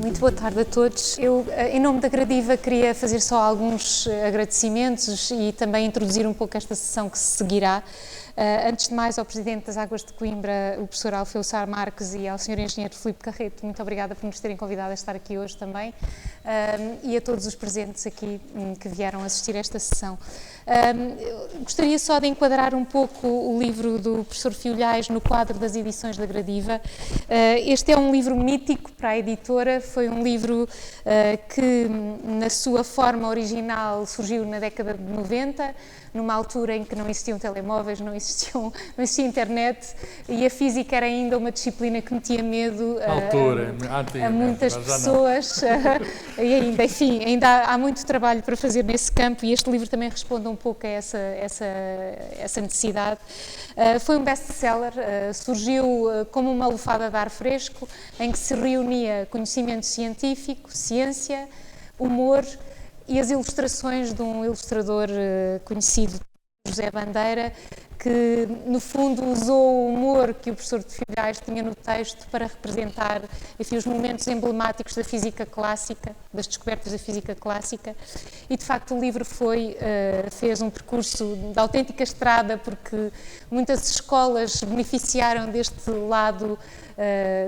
Muito boa tarde a todos. Eu, em nome da Gradiva, queria fazer só alguns agradecimentos e também introduzir um pouco esta sessão que se seguirá. Antes de mais, ao Presidente das Águas de Coimbra, o professor Alfeu Sá Marques, e ao Sr. Engenheiro Filipe Carreto, muito obrigada por nos terem convidado a estar aqui hoje também, e a todos os presentes aqui que vieram assistir a esta sessão. Gostaria só de enquadrar um pouco o livro do professor Fiolhais no quadro das edições da Gradiva. Este é um livro mítico para a editora, foi um livro que, na sua forma original, surgiu na década de 90, numa altura em que não existiam telemóveis, não existia internet, e a física era ainda uma disciplina que metia medo a muitas pessoas. E ainda, enfim, ainda há muito trabalho para fazer nesse campo, e este livro também responde um pouco a essa necessidade. Foi um best-seller, surgiu como uma lufada de ar fresco, em que se reunia conhecimento científico, ciência, humor e as ilustrações de um ilustrador conhecido, José Bandeira, que no fundo usou o humor que o professor de Fiolhais tinha no texto para representar, enfim, os momentos emblemáticos da física clássica, das descobertas da física clássica, e de facto o livro fez um percurso de autêntica estrada, porque muitas escolas beneficiaram deste lado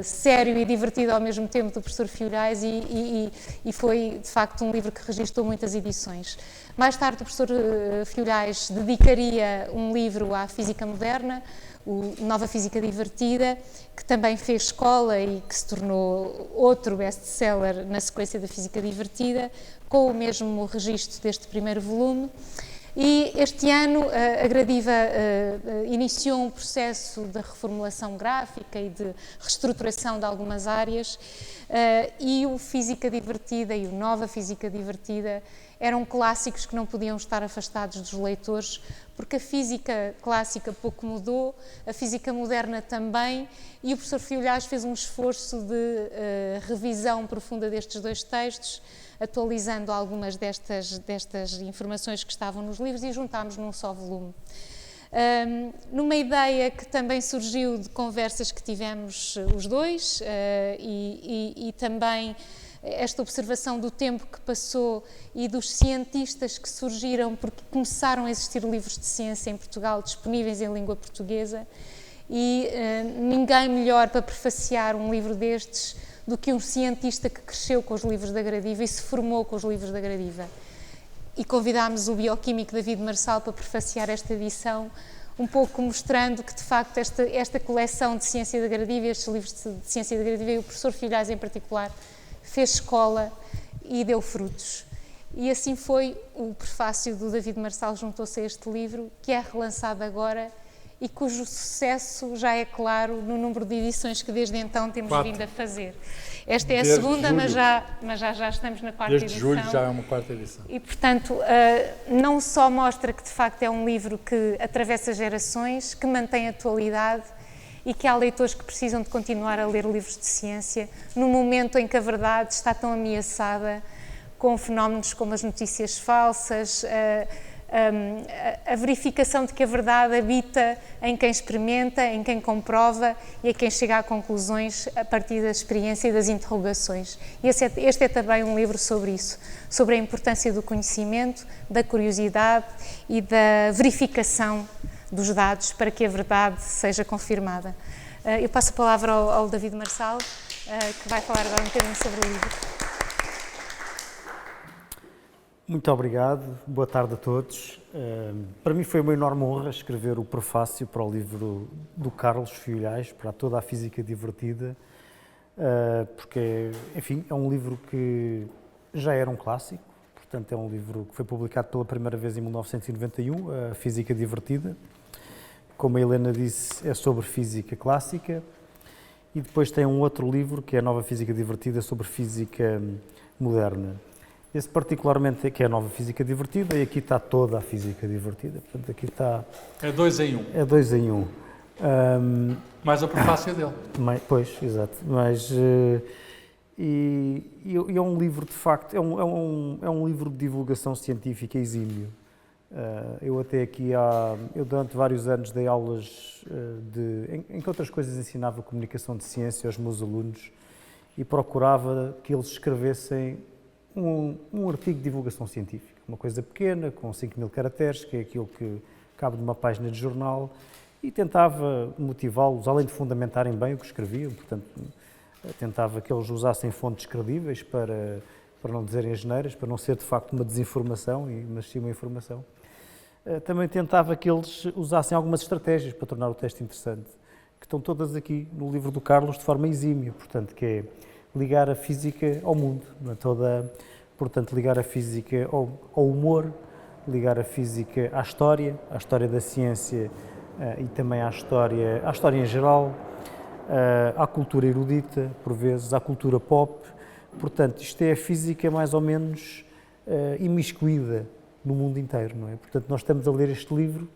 sério e divertido ao mesmo tempo do professor Fiolhais, e foi de facto um livro que registrou muitas edições. Mais tarde o professor Fiolhais dedicaria um livro à física moderna, o Nova Física Divertida, que também fez escola e que se tornou outro best-seller na sequência da Física Divertida, com o mesmo registro deste primeiro volume. E este ano a Gradiva iniciou um processo de reformulação gráfica e de reestruturação de algumas áreas, e o Física Divertida e o Nova Física Divertida eram clássicos que não podiam estar afastados dos leitores, porque a física clássica pouco mudou, a física moderna também, e o professor Fiolhais fez um esforço de revisão profunda destes dois textos, atualizando algumas destas informações que estavam nos livros, e juntámos num só volume. Numa ideia que também surgiu de conversas que tivemos os dois, e também esta observação do tempo que passou e dos cientistas que surgiram, porque começaram a existir livros de ciência em Portugal disponíveis em língua portuguesa, e ninguém melhor para prefaciar um livro destes do que um cientista que cresceu com os livros da Gradiva e se formou com os livros da Gradiva. E convidámos o bioquímico David Marçal para prefaciar esta edição, um pouco mostrando que, de facto, esta coleção de ciência da Gradiva, estes livros de ciência da Gradiva, e o professor Fiolhais em particular, fez escola e deu frutos. E assim foi, o prefácio do David Marçal juntou-se a este livro, que é relançado agora e cujo sucesso já é claro no número de edições que desde então temos vindo a fazer. Esta é a segunda, mas já estamos na quarta edição. Desde julho já é uma quarta edição. E, portanto, não só mostra que de facto é um livro que atravessa gerações, que mantém atualidade, e que há leitores que precisam de continuar a ler livros de ciência no momento em que a verdade está tão ameaçada com fenómenos como as notícias falsas, a verificação de que a verdade habita em quem experimenta, em quem comprova e em quem chega a conclusões a partir da experiência e das interrogações. E este é também um livro sobre isso, sobre a importância do conhecimento, da curiosidade e da verificação dos dados para que a verdade seja confirmada. Eu passo a palavra ao David Marçal, que vai falar agora um bocadinho sobre o livro. Muito obrigado, boa tarde a todos. Para mim foi uma enorme honra escrever o prefácio para o livro do Carlos Fiolhais, para toda a Física Divertida, porque, enfim, é um livro que já era um clássico, portanto é um livro que foi publicado pela primeira vez em 1991, a Física Divertida. Como a Helena disse, é sobre física clássica, e depois tem um outro livro que é a Nova Física Divertida, sobre física moderna. Esse particularmente que é a Nova Física Divertida, e aqui está toda a Física Divertida, portanto aqui está... É 2 em 1. É 2 em 1. Mais a prefácio dele. Pois, exato, mas... E é um livro, de facto, é um livro de divulgação científica exímio. Eu até aqui, eu durante vários anos dei aulas em que outras coisas ensinava comunicação de ciência aos meus alunos, e procurava que eles escrevessem um artigo de divulgação científica, uma coisa pequena, com 5.000 caracteres, que é aquilo que cabe de uma página de jornal, e tentava motivá-los, além de fundamentarem bem o que escreviam, portanto, tentava que eles usassem fontes credíveis para não dizerem asneiras, para não ser de facto uma desinformação, mas sim uma informação. Também tentava que eles usassem algumas estratégias para tornar o texto interessante, que estão todas aqui no livro do Carlos de forma exímia, portanto, que é ligar a física ao mundo, portanto, ligar a física ao humor, ligar a física à história da ciência e também à história em geral, à cultura erudita, por vezes, à cultura pop. Portanto, isto é a física mais ou menos imiscuída no mundo inteiro, não é? Portanto, nós estamos a ler este livro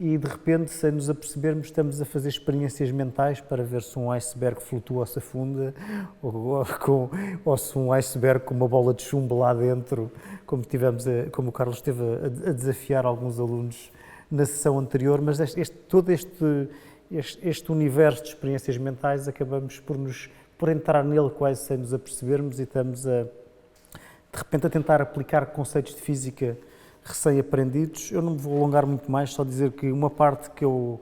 e, de repente, sem nos apercebermos, estamos a fazer experiências mentais para ver se um iceberg flutua ou se afunda, ou se um iceberg com uma bola de chumbo lá dentro, como o Carlos esteve a desafiar alguns alunos na sessão anterior, mas todo este universo de experiências mentais acabamos por entrar nele quase sem nos apercebermos e estamos de repente a tentar aplicar conceitos de física recém-aprendidos. Eu não me vou alongar muito mais, só dizer que uma parte que eu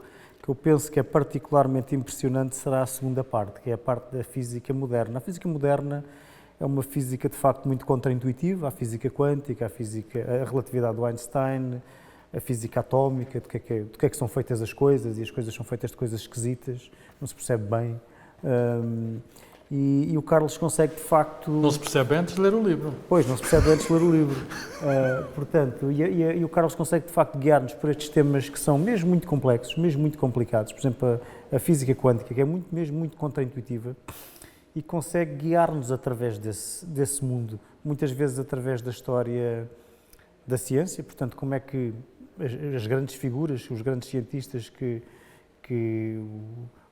penso que é particularmente impressionante será a segunda parte, que é a parte da física moderna. A física moderna é uma física de facto muito contraintuitiva, a física quântica, a relatividade do Einstein, a física atómica, do que é que são feitas as coisas, e as coisas são feitas de coisas esquisitas, não se percebe bem. E o Carlos consegue, de facto... Não se percebe antes de ler o livro. Pois, não se percebe antes de ler o livro. Portanto, e o Carlos consegue, de facto, guiar-nos por estes temas que são mesmo muito complexos, mesmo muito complicados. Por exemplo, a física quântica, que é mesmo muito contraintuitiva, e consegue guiar-nos através desse mundo, muitas vezes através da história da ciência. Portanto, como é que as grandes figuras, os grandes cientistas que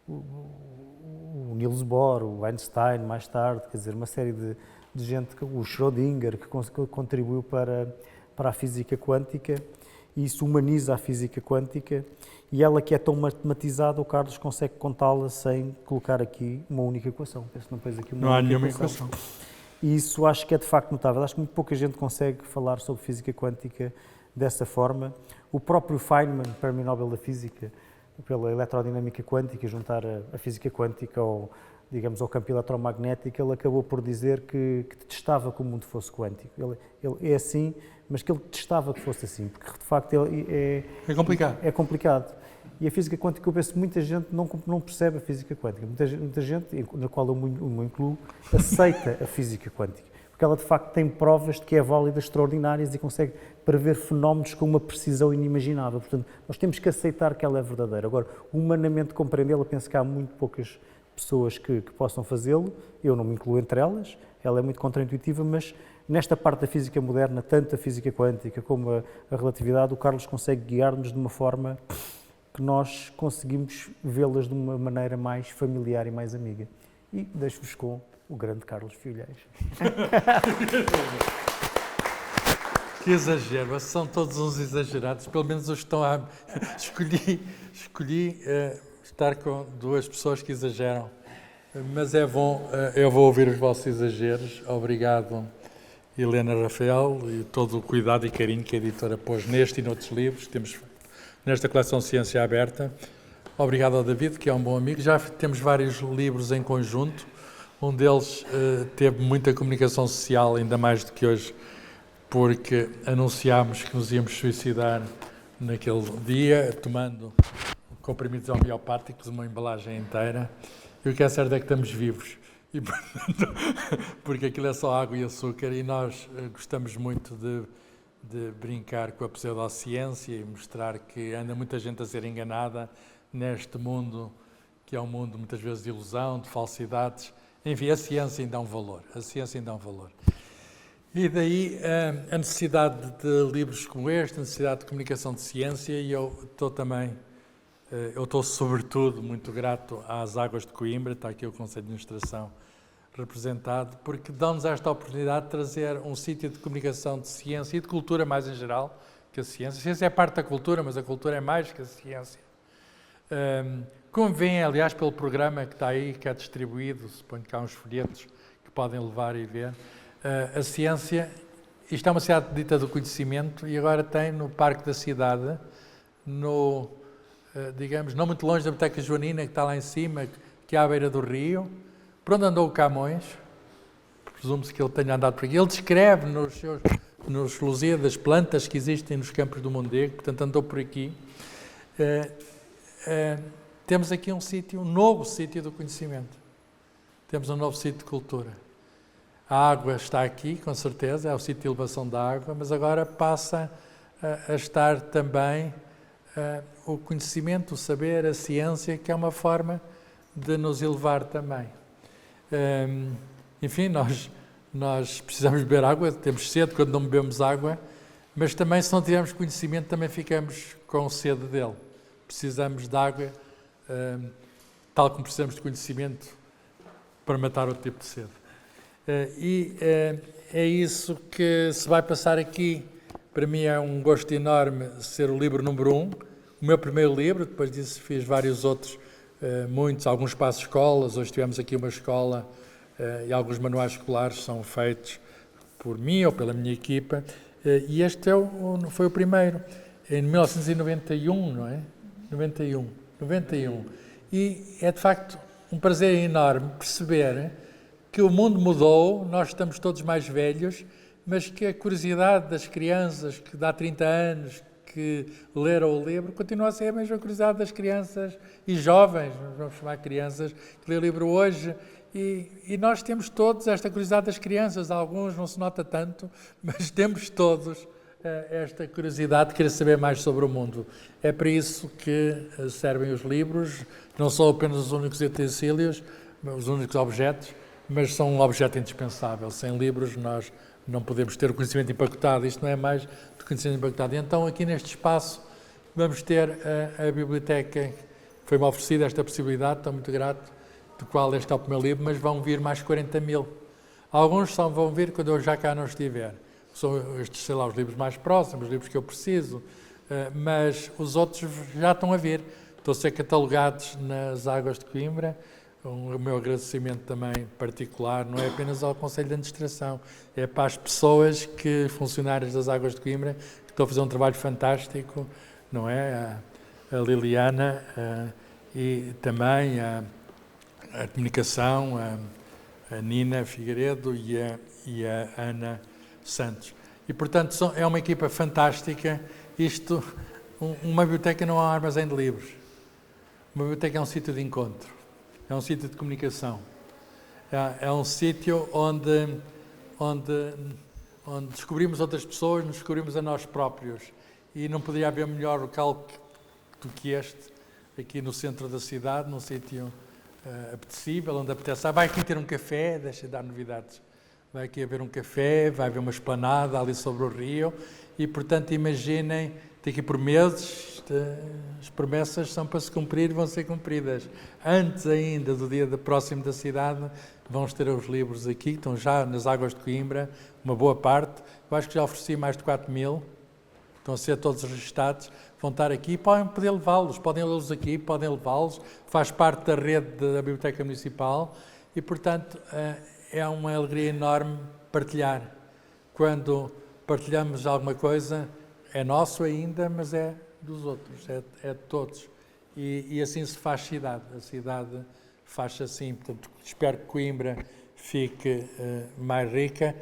o Niels Bohr, o Einstein, mais tarde, quer dizer, uma série de gente, o Schrödinger, que contribuiu para a física quântica, e isso humaniza a física quântica, e ela que é tão matematizada, o Carlos consegue contá-la sem colocar aqui uma única equação. Não há nenhuma equação. E isso acho que é de facto notável. Acho que muito pouca gente consegue falar sobre física quântica dessa forma. O próprio Feynman, Prémio Nobel da Física, pela eletrodinâmica quântica, juntar a física quântica ao campo eletromagnético, ele acabou por dizer que detestava que o mundo fosse quântico. Ele é assim, mas que ele detestava que fosse assim, porque de facto é complicado. É complicado. E a física quântica, eu penso que muita gente não percebe a física quântica. Muita gente, na qual eu me incluo, aceita a física quântica, porque ela de facto tem provas de que é válida, extraordinárias, e consegue prever fenómenos com uma precisão inimaginável. Portanto, nós temos que aceitar que ela é verdadeira. Agora, humanamente compreendê-la, penso que há muito poucas pessoas que possam fazê-lo. Eu não me incluo entre elas, ela é muito contraintuitiva, mas nesta parte da física moderna, tanto a física quântica como a relatividade, o Carlos consegue guiar-nos de uma forma que nós conseguimos vê-las de uma maneira mais familiar e mais amiga. E deixo-vos com o grande Carlos Filhais. Que exagero, são todos uns exagerados, pelo menos os que estão a... Escolhi estar com duas pessoas que exageram, mas é bom, eu vou ouvir os vossos exageros. Obrigado, Helena Rafael, e todo o cuidado e carinho que a editora pôs neste e noutros livros que temos nesta coleção Ciência Aberta. Obrigado ao David, que é um bom amigo. Já temos vários livros em conjunto. Um deles teve muita comunicação social, ainda mais do que hoje, porque anunciámos que nos íamos suicidar naquele dia, tomando comprimidos homeopáticos, uma embalagem inteira. E o que é certo é que estamos vivos. E, portanto, porque aquilo é só água e açúcar, e nós gostamos muito de brincar com a pseudociência e mostrar que anda muita gente a ser enganada neste mundo, que é um mundo muitas vezes de ilusão, de falsidades. Enfim, a ciência ainda dá um valor. E daí a necessidade de livros como este, a necessidade de comunicação de ciência, e eu estou sobretudo muito grato às Águas de Coimbra, está aqui o Conselho de Administração representado, porque dão-nos esta oportunidade de trazer um sítio de comunicação de ciência e de cultura mais em geral, que a ciência. A ciência é parte da cultura, mas a cultura é mais que a ciência. Como veem, aliás, pelo programa que está aí, que é distribuído, suponho que há uns folhetos podem levar e ver. A ciência, isto é uma cidade dita do conhecimento e agora tem no Parque da Cidade, digamos, não muito longe da Biblioteca Joanina, que está lá em cima, que é à beira do rio, por onde andou o Camões, presume-se que ele tenha andado por aqui. Ele descreve nos Lusíadas plantas que existem nos campos do Mondego, portanto andou por aqui. Temos aqui um novo sítio do conhecimento. Temos um novo sítio de cultura. A água está aqui, com certeza, é o sítio de elevação da água, mas agora passa a estar também o conhecimento, o saber, a ciência, que é uma forma de nos elevar também. Enfim, nós precisamos beber água, temos sede quando não bebemos água, mas também se não tivermos conhecimento também ficamos com sede dele. Precisamos de água, tal como precisamos de conhecimento para matar outro tipo de sede. É isso que se vai passar aqui. Para mim é um gosto enorme ser o livro número 1, o meu primeiro livro, depois disso fiz vários outros, muitos, alguns espaços escolas, hoje tivemos aqui uma escola e alguns manuais escolares são feitos por mim ou pela minha equipa, e este foi o primeiro, em 1991, não é? 91. E é de facto um prazer enorme perceber que o mundo mudou, nós estamos todos mais velhos, mas que a curiosidade das crianças que há 30 anos que leram o livro continua a ser a mesma curiosidade das crianças e jovens, vamos chamar crianças, que lêem o livro hoje. E nós temos todos esta curiosidade das crianças, alguns não se nota tanto, mas temos todos esta curiosidade de querer saber mais sobre o mundo. É para isso que servem os livros, não são apenas os únicos utensílios, os únicos objetos, mas são um objeto indispensável. Sem livros nós não podemos ter o conhecimento empacotado, isto não é mais do conhecimento empacotado. E então aqui neste espaço vamos ter a biblioteca, foi-me oferecida esta possibilidade, estou muito grato, do qual este é o primeiro livro, mas vão vir mais 40 mil. Alguns só vão vir quando eu já cá não estiver. São estes, sei lá, os livros mais próximos, os livros que eu preciso, mas os outros já estão a vir. Estão a ser catalogados nas Águas de Coimbra. O meu agradecimento também particular não é apenas ao Conselho de Administração, é para as pessoas, funcionários das Águas de Coimbra, que estão a fazer um trabalho fantástico, não é? A Liliana e também a comunicação, a Nina Figueiredo e a Ana Santos. E, portanto, é uma equipa fantástica. Uma biblioteca não é um armazém de livros. Uma biblioteca é um sítio de encontro, é um sítio de comunicação, é um sítio onde descobrimos outras pessoas, nos descobrimos a nós próprios. E não poderia haver melhor local do que este, aqui no centro da cidade, num sítio apetecível, onde apetece. Vai aqui ter um café, deixa eu dar novidades. Vai aqui haver um café, vai haver uma esplanada ali sobre o rio e, portanto, imaginem, daqui por meses, as promessas são para se cumprir e vão ser cumpridas. Antes ainda do dia próximo da cidade, vamos ter os livros aqui, estão já nas Águas de Coimbra, uma boa parte. Eu acho que já ofereci mais de 4 mil, estão a ser todos registados, vão estar aqui, podem poder levá-los, podem lê-los aqui, podem levá-los, faz parte da rede da Biblioteca Municipal e, portanto, é uma alegria enorme partilhar. Quando partilhamos alguma coisa, é nosso ainda, mas é dos outros, é de todos. E assim se faz cidade, a cidade faz assim. Portanto, espero que Coimbra fique mais rica.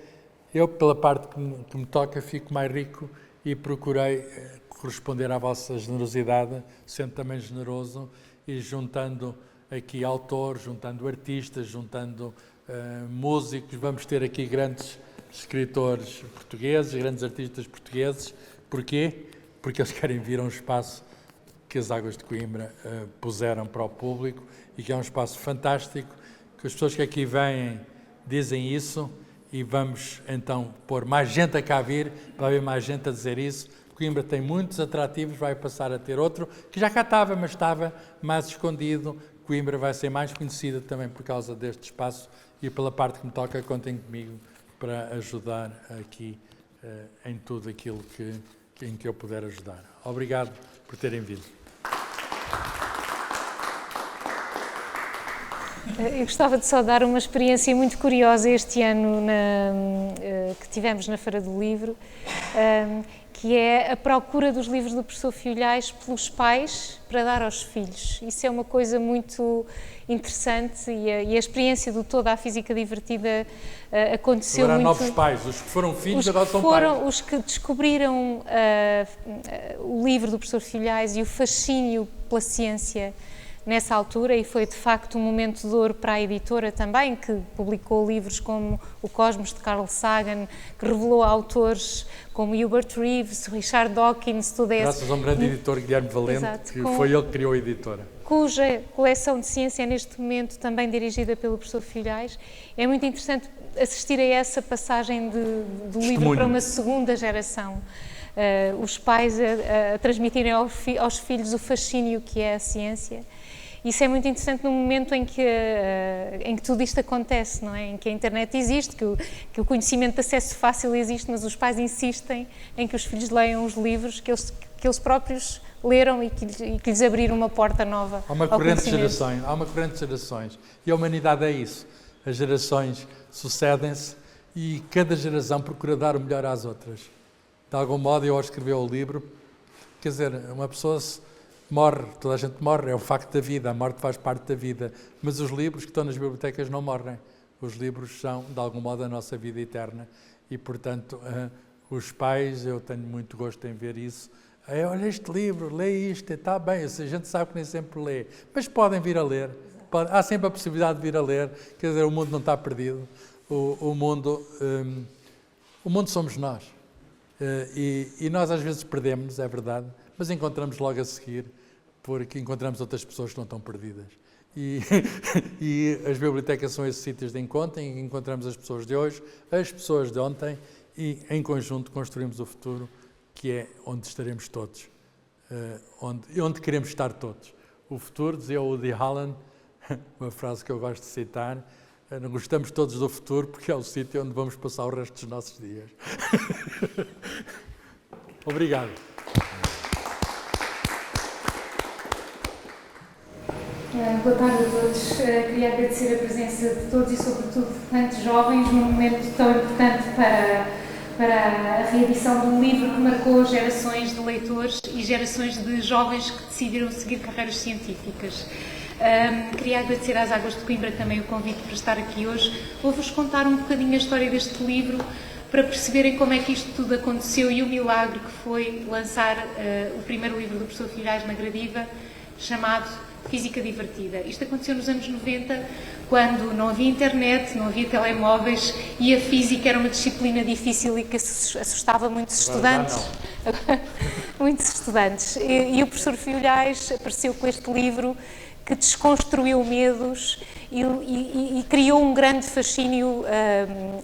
Eu, pela parte que me toca, fico mais rico e procurei corresponder à vossa generosidade, sendo também generoso e juntando aqui autores, juntando artistas, juntando músicos. Vamos ter aqui grandes escritores portugueses, grandes artistas portugueses. Porquê? Porque eles querem vir a um espaço que as Águas de Coimbra puseram para o público e que é um espaço fantástico, que as pessoas que aqui vêm dizem isso e vamos então pôr mais gente a cá vir, vai haver mais gente a dizer isso. Coimbra tem muitos atrativos, vai passar a ter outro, que já cá estava, mas estava mais escondido. Coimbra vai ser mais conhecida também por causa deste espaço e pela parte que me toca, contem comigo para ajudar aqui em tudo aquilo em que eu puder ajudar. Obrigado por terem vindo. Eu gostava de só dar uma experiência muito curiosa este ano que tivemos na Feira do Livro, que é a procura dos livros do professor Fiolhais pelos pais para dar aos filhos. Isso é uma coisa muito interessante e a experiência do Toda a Física Divertida aconteceu Agora há muito... novos pais, os que foram filhos agora são pais. Os que descobriram o livro do professor Fiolhais e o fascínio pela ciência nessa altura, e foi de facto um momento de ouro para a editora também, que publicou livros como O Cosmos de Carl Sagan, que revelou autores como Hubert Reeves, Richard Dawkins, tudo esse. Graças a um grande editor, Guilherme Valente, Exato, que foi ele que criou a editora. Cuja coleção de ciência é neste momento também dirigida pelo professor Fiolhais. É muito interessante assistir a essa passagem do livro para uma segunda geração. Os pais a transmitirem aos filhos o fascínio que é a ciência. Isso é muito interessante no momento em que tudo isto acontece, não é? Em que a internet existe, que o conhecimento de acesso fácil existe, mas os pais insistem em que os filhos leiam os livros que eles próprios leram e que lhes abriram uma porta nova. Há uma corrente de gerações. E a humanidade é isso. As gerações sucedem-se e cada geração procura dar o melhor às outras. De algum modo, eu ao escrever o livro, quer dizer, uma pessoa morre, toda a gente morre, é o facto da vida, a morte faz parte da vida, mas os livros que estão nas bibliotecas não morrem. Os livros são, de algum modo, a nossa vida eterna e, portanto, os pais, eu tenho muito gosto em ver isso. Olha este livro, lê isto, está bem, a gente sabe que nem sempre lê, mas podem vir a ler, há sempre a possibilidade de vir a ler, quer dizer, o mundo não está perdido, o mundo somos nós. E nós às vezes perdemos-nos, é verdade, mas encontramos logo a seguir, porque encontramos outras pessoas que não estão perdidas. E as bibliotecas são esses sítios de encontro em que encontramos as pessoas de hoje, as pessoas de ontem, e em conjunto construímos o futuro, que é onde estaremos todos, onde queremos estar todos. O futuro, dizia o Woody Allen, uma frase que eu gosto de citar, gostamos todos do futuro porque é o sítio onde vamos passar o resto dos nossos dias. Obrigado. Boa tarde a todos. Queria agradecer a presença de todos e, sobretudo, de tantos jovens num momento tão importante para a reedição de um livro que marcou gerações de leitores e gerações de jovens que decidiram seguir carreiras científicas. Queria agradecer às Águas de Coimbra também o convite para estar aqui hoje. Vou-vos contar um bocadinho a história deste livro para perceberem como é que isto tudo aconteceu e o milagre que foi lançar o primeiro livro do professor Fiolhais na Gradiva, chamado Física Divertida. Isto aconteceu nos anos 90, quando não havia internet, não havia telemóveis e a física era uma disciplina difícil e que assustava muitos estudantes. Muitos estudantes. E o professor Fiolhais apareceu com este livro que desconstruiu medos e criou um grande fascínio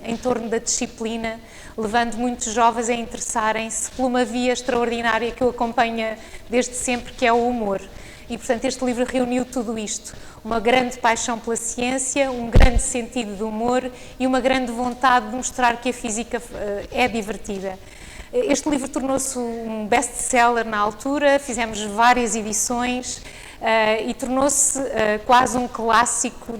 em torno da disciplina, levando muitos jovens a interessarem-se por uma via extraordinária que eu acompanho desde sempre, que é o humor. E, portanto, este livro reuniu tudo isto. Uma grande paixão pela ciência, um grande sentido de humor e uma grande vontade de mostrar que a física é divertida. Este livro tornou-se um best-seller na altura, fizemos várias edições e tornou-se quase um clássico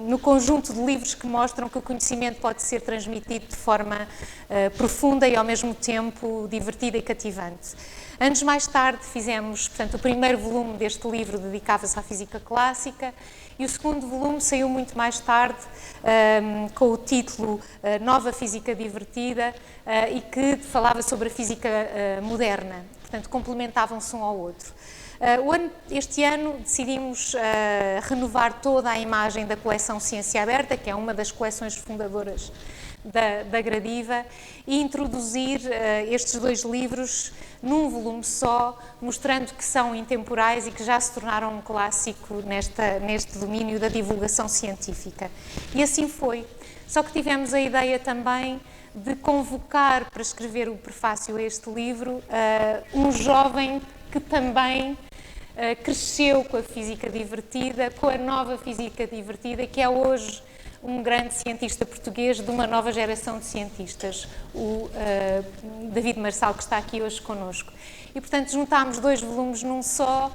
no conjunto de livros que mostram que o conhecimento pode ser transmitido de forma profunda e, ao mesmo tempo, divertida e cativante. Anos mais tarde fizemos, portanto, o primeiro volume deste livro dedicava-se à física clássica e o segundo volume saiu muito mais tarde com o título Nova Física Divertida e que falava sobre a física moderna, portanto, complementavam-se um ao outro. Este ano decidimos renovar toda a imagem da coleção Ciência Aberta, que é uma das coleções fundadoras da Gradiva, e introduzir estes dois livros num volume só, mostrando que são intemporais e que já se tornaram um clássico neste domínio da divulgação científica. E assim foi. Só que tivemos a ideia também de convocar para escrever o prefácio a este livro um jovem que também cresceu com a física divertida, com a nova física divertida, que é hoje um grande cientista português de uma nova geração de cientistas, o David Marçal, que está aqui hoje connosco. E, portanto, juntámos dois volumes num só,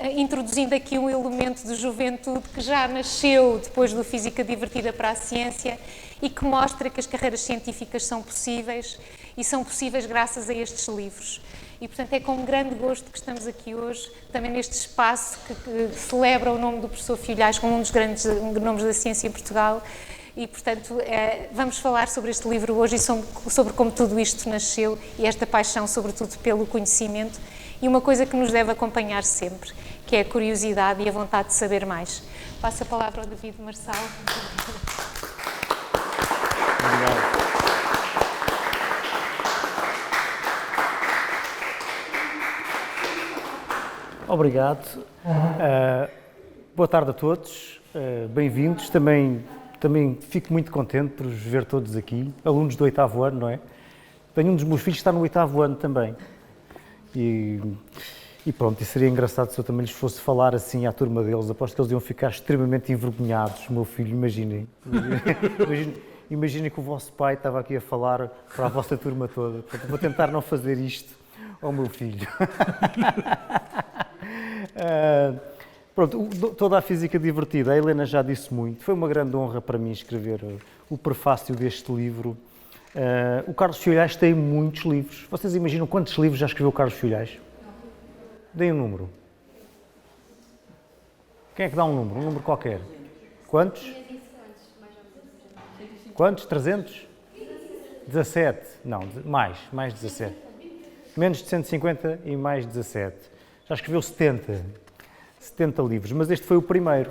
introduzindo aqui um elemento de juventude que já nasceu depois do Física Divertida para a Ciência e que mostra que as carreiras científicas são possíveis e são possíveis graças a estes livros. E, portanto, é com grande gosto que estamos aqui hoje, também neste espaço que celebra o nome do professor Filhais como um dos grandes nomes da ciência em Portugal. E, portanto, vamos falar sobre este livro hoje e sobre como tudo isto nasceu e esta paixão, sobretudo, pelo conhecimento. E uma coisa que nos deve acompanhar sempre, que é a curiosidade e a vontade de saber mais. Passo a palavra ao David Marçal. Obrigado. Obrigado. Boa tarde a todos. Bem-vindos. Também fico muito contente por vos ver todos aqui, alunos do 8º ano, não é? Tenho um dos meus filhos que está no 8º ano também. E pronto, e seria engraçado se eu também lhes fosse falar assim à turma deles. Aposto que eles iam ficar extremamente envergonhados. O meu filho, imaginem. Imaginem que o vosso pai estava aqui a falar para a vossa turma toda. Portanto, vou tentar não fazer isto ao meu filho. Pronto, toda a física divertida, a Helena já disse muito. Foi uma grande honra para mim escrever o prefácio deste livro. O Carlos Filhais tem muitos livros. Vocês imaginam quantos livros já escreveu o Carlos Filhais? Deem um número. Quem é que dá um número? Um número qualquer. Quantos? Quantos? 300? 17. Não, mais 17. Menos de 150 e mais 17. Já escreveu 70 livros, mas este foi o primeiro.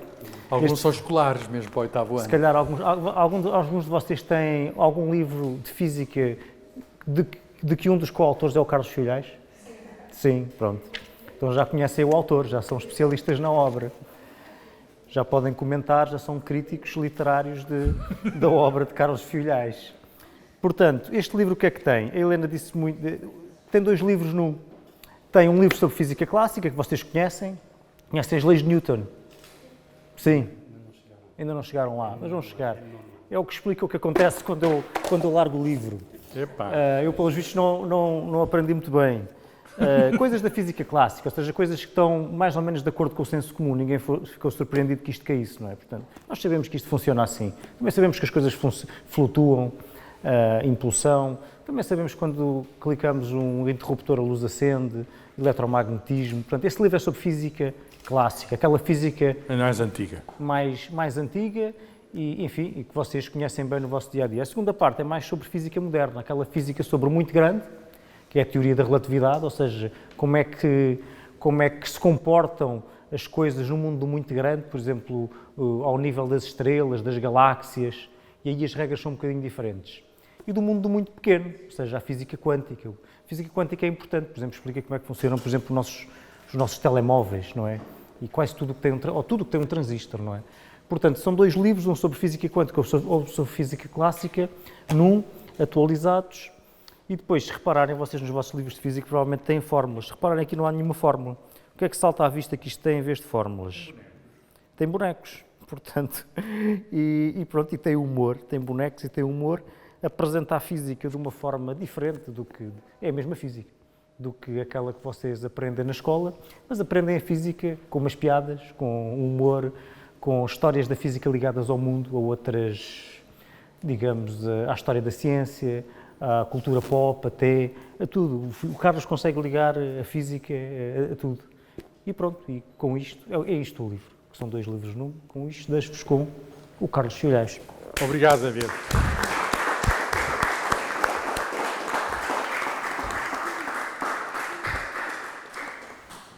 Alguns são escolares mesmo para o 8º ano. Se calhar alguns de vocês têm algum livro de física de que um dos coautores é o Carlos Filhais? Sim, pronto. Então já conhecem o autor, já são especialistas na obra. Já podem comentar, já são críticos literários da obra de Carlos Filhais. Portanto, este livro o que é que tem? A Helena disse muito... Tem 2 livros num. Tem um livro sobre física clássica, que vocês conhecem. Conhecem as leis de Newton? Sim. Ainda não chegaram lá, mas vão chegar. É o que explica o que acontece quando eu largo o livro. Eu, pelos vistos, não aprendi muito bem. Coisas da física clássica, ou seja, coisas que estão mais ou menos de acordo com o senso comum. Ninguém ficou surpreendido que isto caísse, não é? Portanto, nós sabemos que isto funciona assim. Também sabemos que as coisas flutuam, impulsão. Também sabemos que quando clicamos um interruptor a luz acende, eletromagnetismo. Portanto, este livro é sobre física clássica, aquela física mais antiga. Mais antiga e, enfim, e que vocês conhecem bem no vosso dia-a-dia. A segunda parte é mais sobre física moderna, aquela física sobre o muito grande, que é a teoria da relatividade, ou seja, como é que se comportam as coisas num mundo muito grande, por exemplo, ao nível das estrelas, das galáxias, e aí as regras são um bocadinho diferentes. E do mundo muito pequeno, ou seja, a física quântica. A física quântica é importante, por exemplo, explica como é que funcionam, por exemplo, os nossos telemóveis, não é? E quase tudo que tem tudo que tem um transistor, não é? Portanto, são 2 livros, um sobre física quântica ou sobre física clássica, atualizados. E depois, se repararem, vocês nos vossos livros de física provavelmente têm fórmulas. Se repararem, aqui não há nenhuma fórmula. O que é que salta à vista que isto tem em vez de fórmulas? Tem bonecos, portanto. E pronto, e tem humor, tem bonecos e tem humor. Apresenta a física de uma forma diferente do que... É a mesma física do que aquela que vocês aprendem na escola, mas aprendem a física com umas piadas, com humor, com histórias da física ligadas ao mundo, a outras, digamos, à história da ciência, à cultura pop, até a tudo. O Carlos consegue ligar a física a tudo. E pronto, e com isto, é isto o livro, que são 2 livros num. Com isto deixo-vos com o Carlos Filhais. Obrigado, David.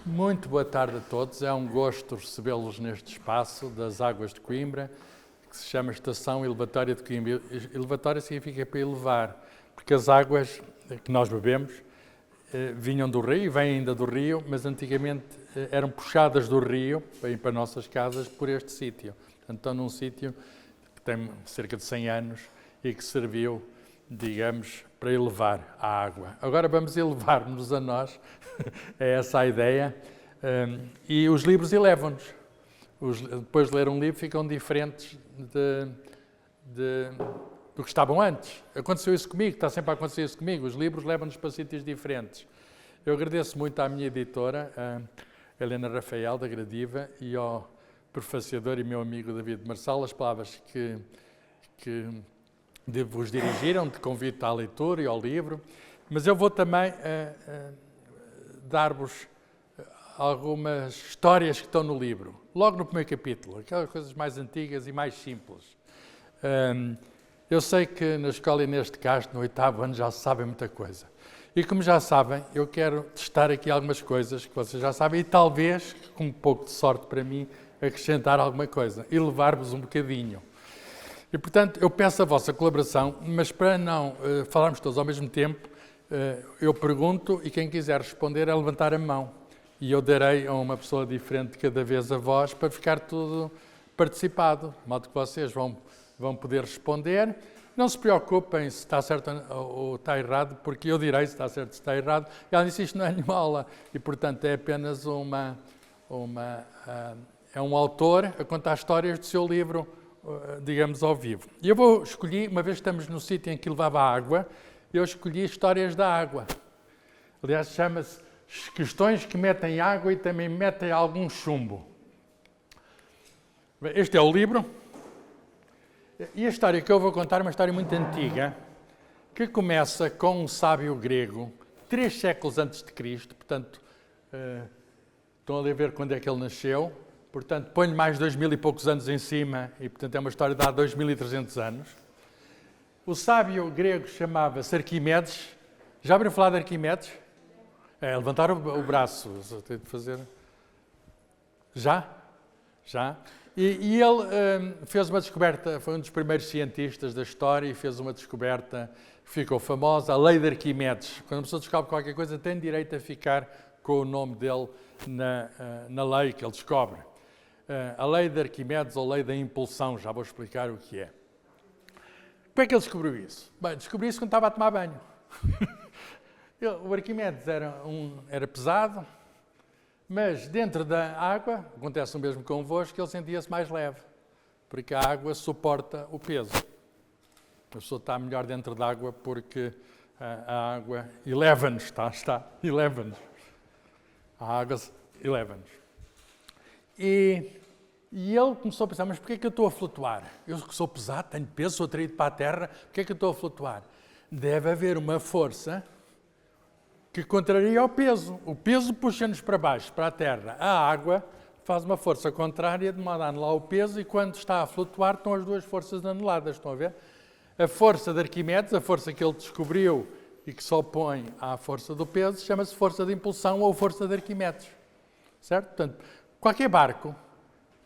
Muito boa tarde a todos. É um gosto recebê-los neste espaço das Águas de Coimbra, que se chama Estação Elevatória de Coimbra. Elevatória significa para elevar, porque as águas que nós bebemos vinham do rio, vêm ainda do rio, mas antigamente eram puxadas do rio para ir para nossas casas por este sítio. Portanto, estão num sítio que tem cerca de 100 anos e que serviu, digamos, para elevar a água. Agora vamos elevar-nos a nós, é essa a ideia, e os livros elevam-nos. Depois de ler um livro ficam diferentes do que estavam antes. Aconteceu isso comigo, está sempre a acontecer isso comigo. Os livros levam-nos para sítios diferentes. Eu agradeço muito à minha editora, Helena Rafael, da Gradiva, e ao prefaciador e meu amigo David Marçal, as palavras que devo vos dirigir, de convite à leitura e ao livro, mas eu vou também dar-vos algumas histórias que estão no livro, logo no primeiro capítulo, aquelas coisas mais antigas e mais simples. Eu sei que na Escola Inês de Castro, no 8º ano, já sabem muita coisa. E como já sabem, eu quero testar aqui algumas coisas que vocês já sabem e talvez, com um pouco de sorte para mim, acrescentar alguma coisa e levar-vos um bocadinho. E, portanto, eu peço a vossa colaboração, mas para não falarmos todos ao mesmo tempo, eu pergunto e quem quiser responder é levantar a mão. E eu darei a uma pessoa diferente cada vez a voz para ficar tudo participado, de modo que vocês vão poder responder. Não se preocupem se está certo ou está errado, porque eu direi se está certo ou se está errado. Ela disse isto não é nenhuma aula e, portanto, é apenas é um autor a contar histórias do seu livro, digamos, ao vivo. E eu vou escolher, uma vez que estamos no sítio em que levava água, eu escolhi histórias da água. Aliás, chama-se Questões que metem água e também metem algum chumbo. Este é o livro. E a história que eu vou contar é uma história muito antiga, que começa com um sábio grego, 3 séculos antes de Cristo, portanto, estão a ver quando é que ele nasceu, portanto, ponho mais 2000 e poucos anos em cima, e portanto é uma história de há 2300 anos. O sábio grego chamava-se Arquimedes. Já ouviram falar de Arquimedes? Levantar o braço, tenho de fazer. Já? E ele fez uma descoberta, foi um dos primeiros cientistas da história e fez uma descoberta que ficou famosa, a lei de Arquimedes. Quando a pessoa descobre qualquer coisa, tem direito a ficar com o nome dele na lei que ele descobre. A lei de Arquimedes ou lei da impulsão, já vou explicar o que é. Como é que ele descobriu isso? Bem, descobriu isso quando estava a tomar banho. O Arquimedes era pesado, mas dentro da água, acontece o mesmo convosco, ele sentia-se mais leve, porque a água suporta o peso. A pessoa está melhor dentro da água porque a água eleva-nos, eleva-nos. A água eleva-nos. E ele começou a pensar, mas porquê é que eu estou a flutuar? Eu que sou pesado, tenho peso, sou atraído para a terra, porquê é que eu estou a flutuar? Deve haver uma força que contraria o peso. O peso puxa-nos para baixo, para a terra. A água faz uma força contrária de modo a anular o peso e quando está a flutuar estão as duas forças anuladas, estão a ver? A força de Arquimedes, a força que ele descobriu e que se opõe à força do peso, chama-se força de impulsão ou força de Arquimedes. Certo? Portanto, qualquer barco,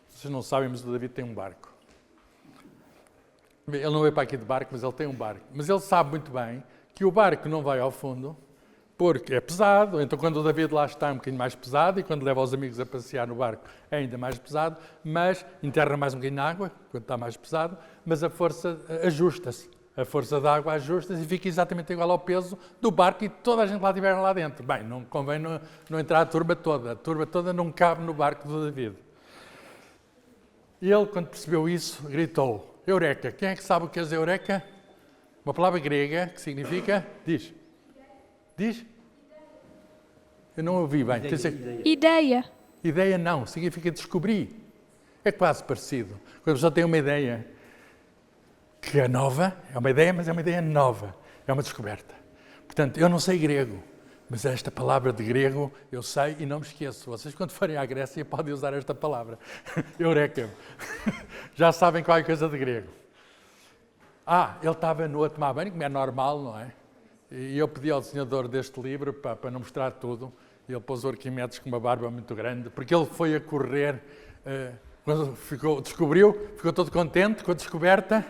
vocês não sabem, mas o David tem um barco. Ele não veio para aqui de barco, mas ele tem um barco. Mas ele sabe muito bem que o barco não vai ao fundo porque é pesado, então quando o David lá está é um bocadinho mais pesado e quando leva os amigos a passear no barco é ainda mais pesado, mas enterra mais um bocadinho na água, quando está mais pesado, mas a força ajusta-se. A força da água ajusta-se e fica exatamente igual ao peso do barco e toda a gente lá estiver lá dentro. Bem, não convém não entrar a turba toda não cabe no barco do David. E ele, quando percebeu isso, gritou, Eureka. Quem é que sabe o que é Eureka? Uma palavra grega que significa, diz? Eu não ouvi bem. Ideia. Ideia não, significa descobrir. É quase parecido. Quando a pessoa tem uma ideia que é nova, é uma ideia, mas é uma ideia nova. É uma descoberta. Portanto, eu não sei grego, mas esta palavra de grego eu sei e não me esqueço. Vocês, quando forem à Grécia, podem usar esta palavra. Eureka. Já sabem qualquer coisa de grego. Ele estava nu a tomar banho, como é normal, não é? E eu pedi ao desenhador deste livro para não mostrar tudo, e ele pôs o Arquimedes com uma barba muito grande, porque ele foi a correr, quando descobriu, ficou todo contente com a descoberta.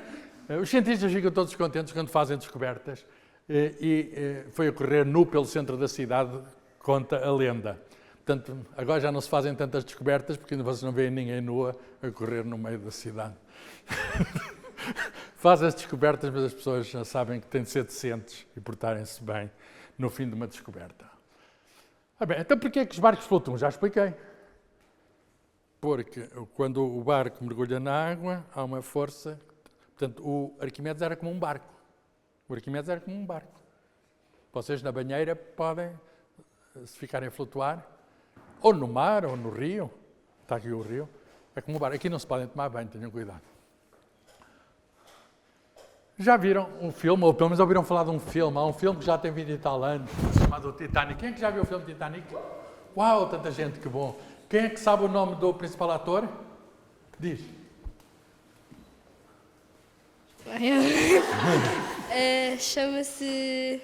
Os cientistas ficam todos contentes quando fazem descobertas, e foi a correr nu pelo centro da cidade, conta a lenda. Portanto, agora já não se fazem tantas descobertas, porque ainda vocês não veem ninguém nua a correr no meio da cidade. Faz as descobertas, mas as pessoas já sabem que têm de ser decentes e portarem-se bem no fim de uma descoberta. Então porquê é que os barcos flutuam? Já expliquei. Porque quando o barco mergulha na água, há uma força. Portanto, o Arquimedes era como um barco. Vocês na banheira podem, se ficarem a flutuar, ou no mar, ou no rio. Está aqui o rio. É como o bar. Aqui não se podem tomar banho, tenham cuidado. Já viram um filme, ou pelo menos ouviram falar de um filme? Há um filme que já tem 20 e tal anos, chamado Titanic. Quem é que já viu o filme Titanic? Uau, tanta gente, que bom. Quem é que sabe o nome do principal ator? Diz. Chama-se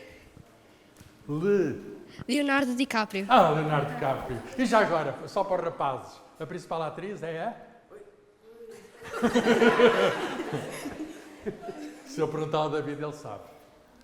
Le... Leonardo DiCaprio. Ah, Leonardo DiCaprio. E já agora, só para os rapazes, a principal atriz é a... Se eu perguntar ao David, ele sabe.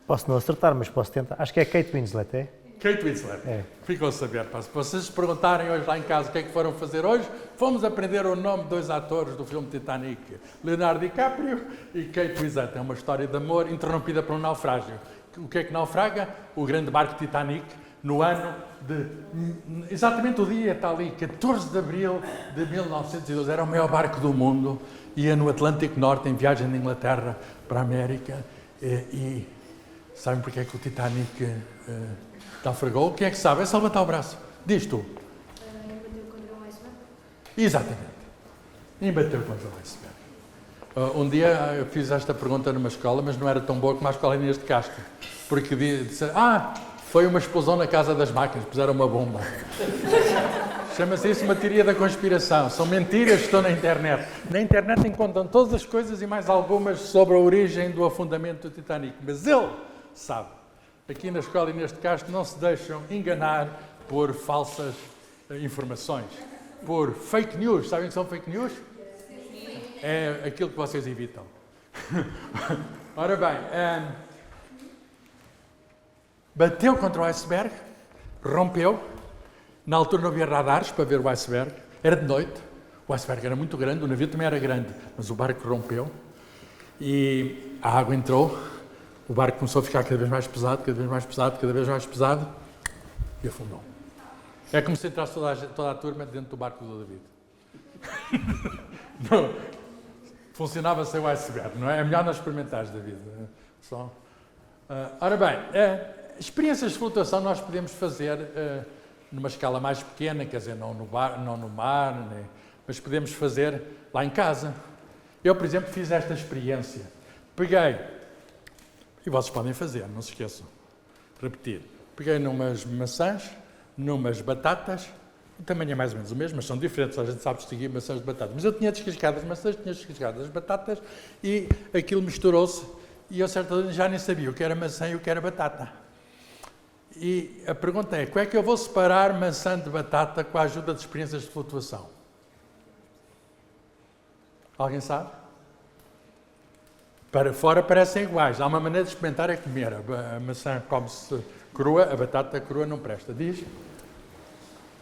Posso não acertar, mas posso tentar. Acho que é Kate Winslet, é? Kate Winslet. É. Ficam a saber. Se vocês se perguntarem hoje lá em casa o que é que foram fazer hoje, fomos aprender o nome de 2 atores do filme Titanic. Leonardo DiCaprio e Kate Winslet. É uma história de amor interrompida por um naufrágio. O que é que naufraga? O grande barco Titanic, no ano de... Exatamente o dia está ali, 14 de abril de 1912. Era o maior barco do mundo. Ia no Atlântico Norte, em viagem de Inglaterra para a América. E sabem porque é que o Titanic naufragou? Quem é que sabe? É só levantar o braço. Diz tu. Bateu contra um iceberg. Exatamente. E bateu contra o iceberg. Um dia eu fiz esta pergunta numa escola, mas não era tão boa como a escola Inês de Castro. Porque disseram, foi uma explosão na casa das máquinas, puseram uma bomba. Chama-se isso uma teoria da conspiração. São mentiras que estão na internet. Na internet encontram todas as coisas e mais algumas sobre a origem do afundamento do Titanic. Mas ele sabe. Aqui na escola Inês de Castro não se deixam enganar por falsas informações. Por fake news. Sabem o que são fake news? É aquilo que vocês evitam. Ora bem, bateu contra o iceberg, rompeu. Na altura não havia radares para ver o iceberg. Era de noite. O iceberg era muito grande, o navio também era grande, mas o barco rompeu e a água entrou. O barco começou a ficar cada vez mais pesado, cada vez mais pesado, cada vez mais pesado e afundou. É como se entrasse toda a turma dentro do barco do David. Não, funcionava sem o iceberg, não é? É melhor não experimentares, David. Ora bem, experiências de flutuação nós podemos fazer numa escala mais pequena, quer dizer, não no mar, mas podemos fazer lá em casa. Eu, por exemplo, fiz esta experiência. Peguei, e vocês podem fazer, não se esqueçam, repetir. Peguei numas maçãs, numas batatas, o tamanho é mais ou menos o mesmo, mas são diferentes, a gente sabe distinguir maçãs de batatas. Mas eu tinha descascado as maçãs, tinha descascado as batatas e aquilo misturou-se e eu, certamente, já nem sabia o que era maçã e o que era batata. E a pergunta é, como é que eu vou separar maçã de batata com a ajuda de experiências de flutuação? Alguém sabe? Para fora parecem iguais. Há uma maneira de experimentar é comer. A maçã come-se crua, a batata crua não presta. Diz?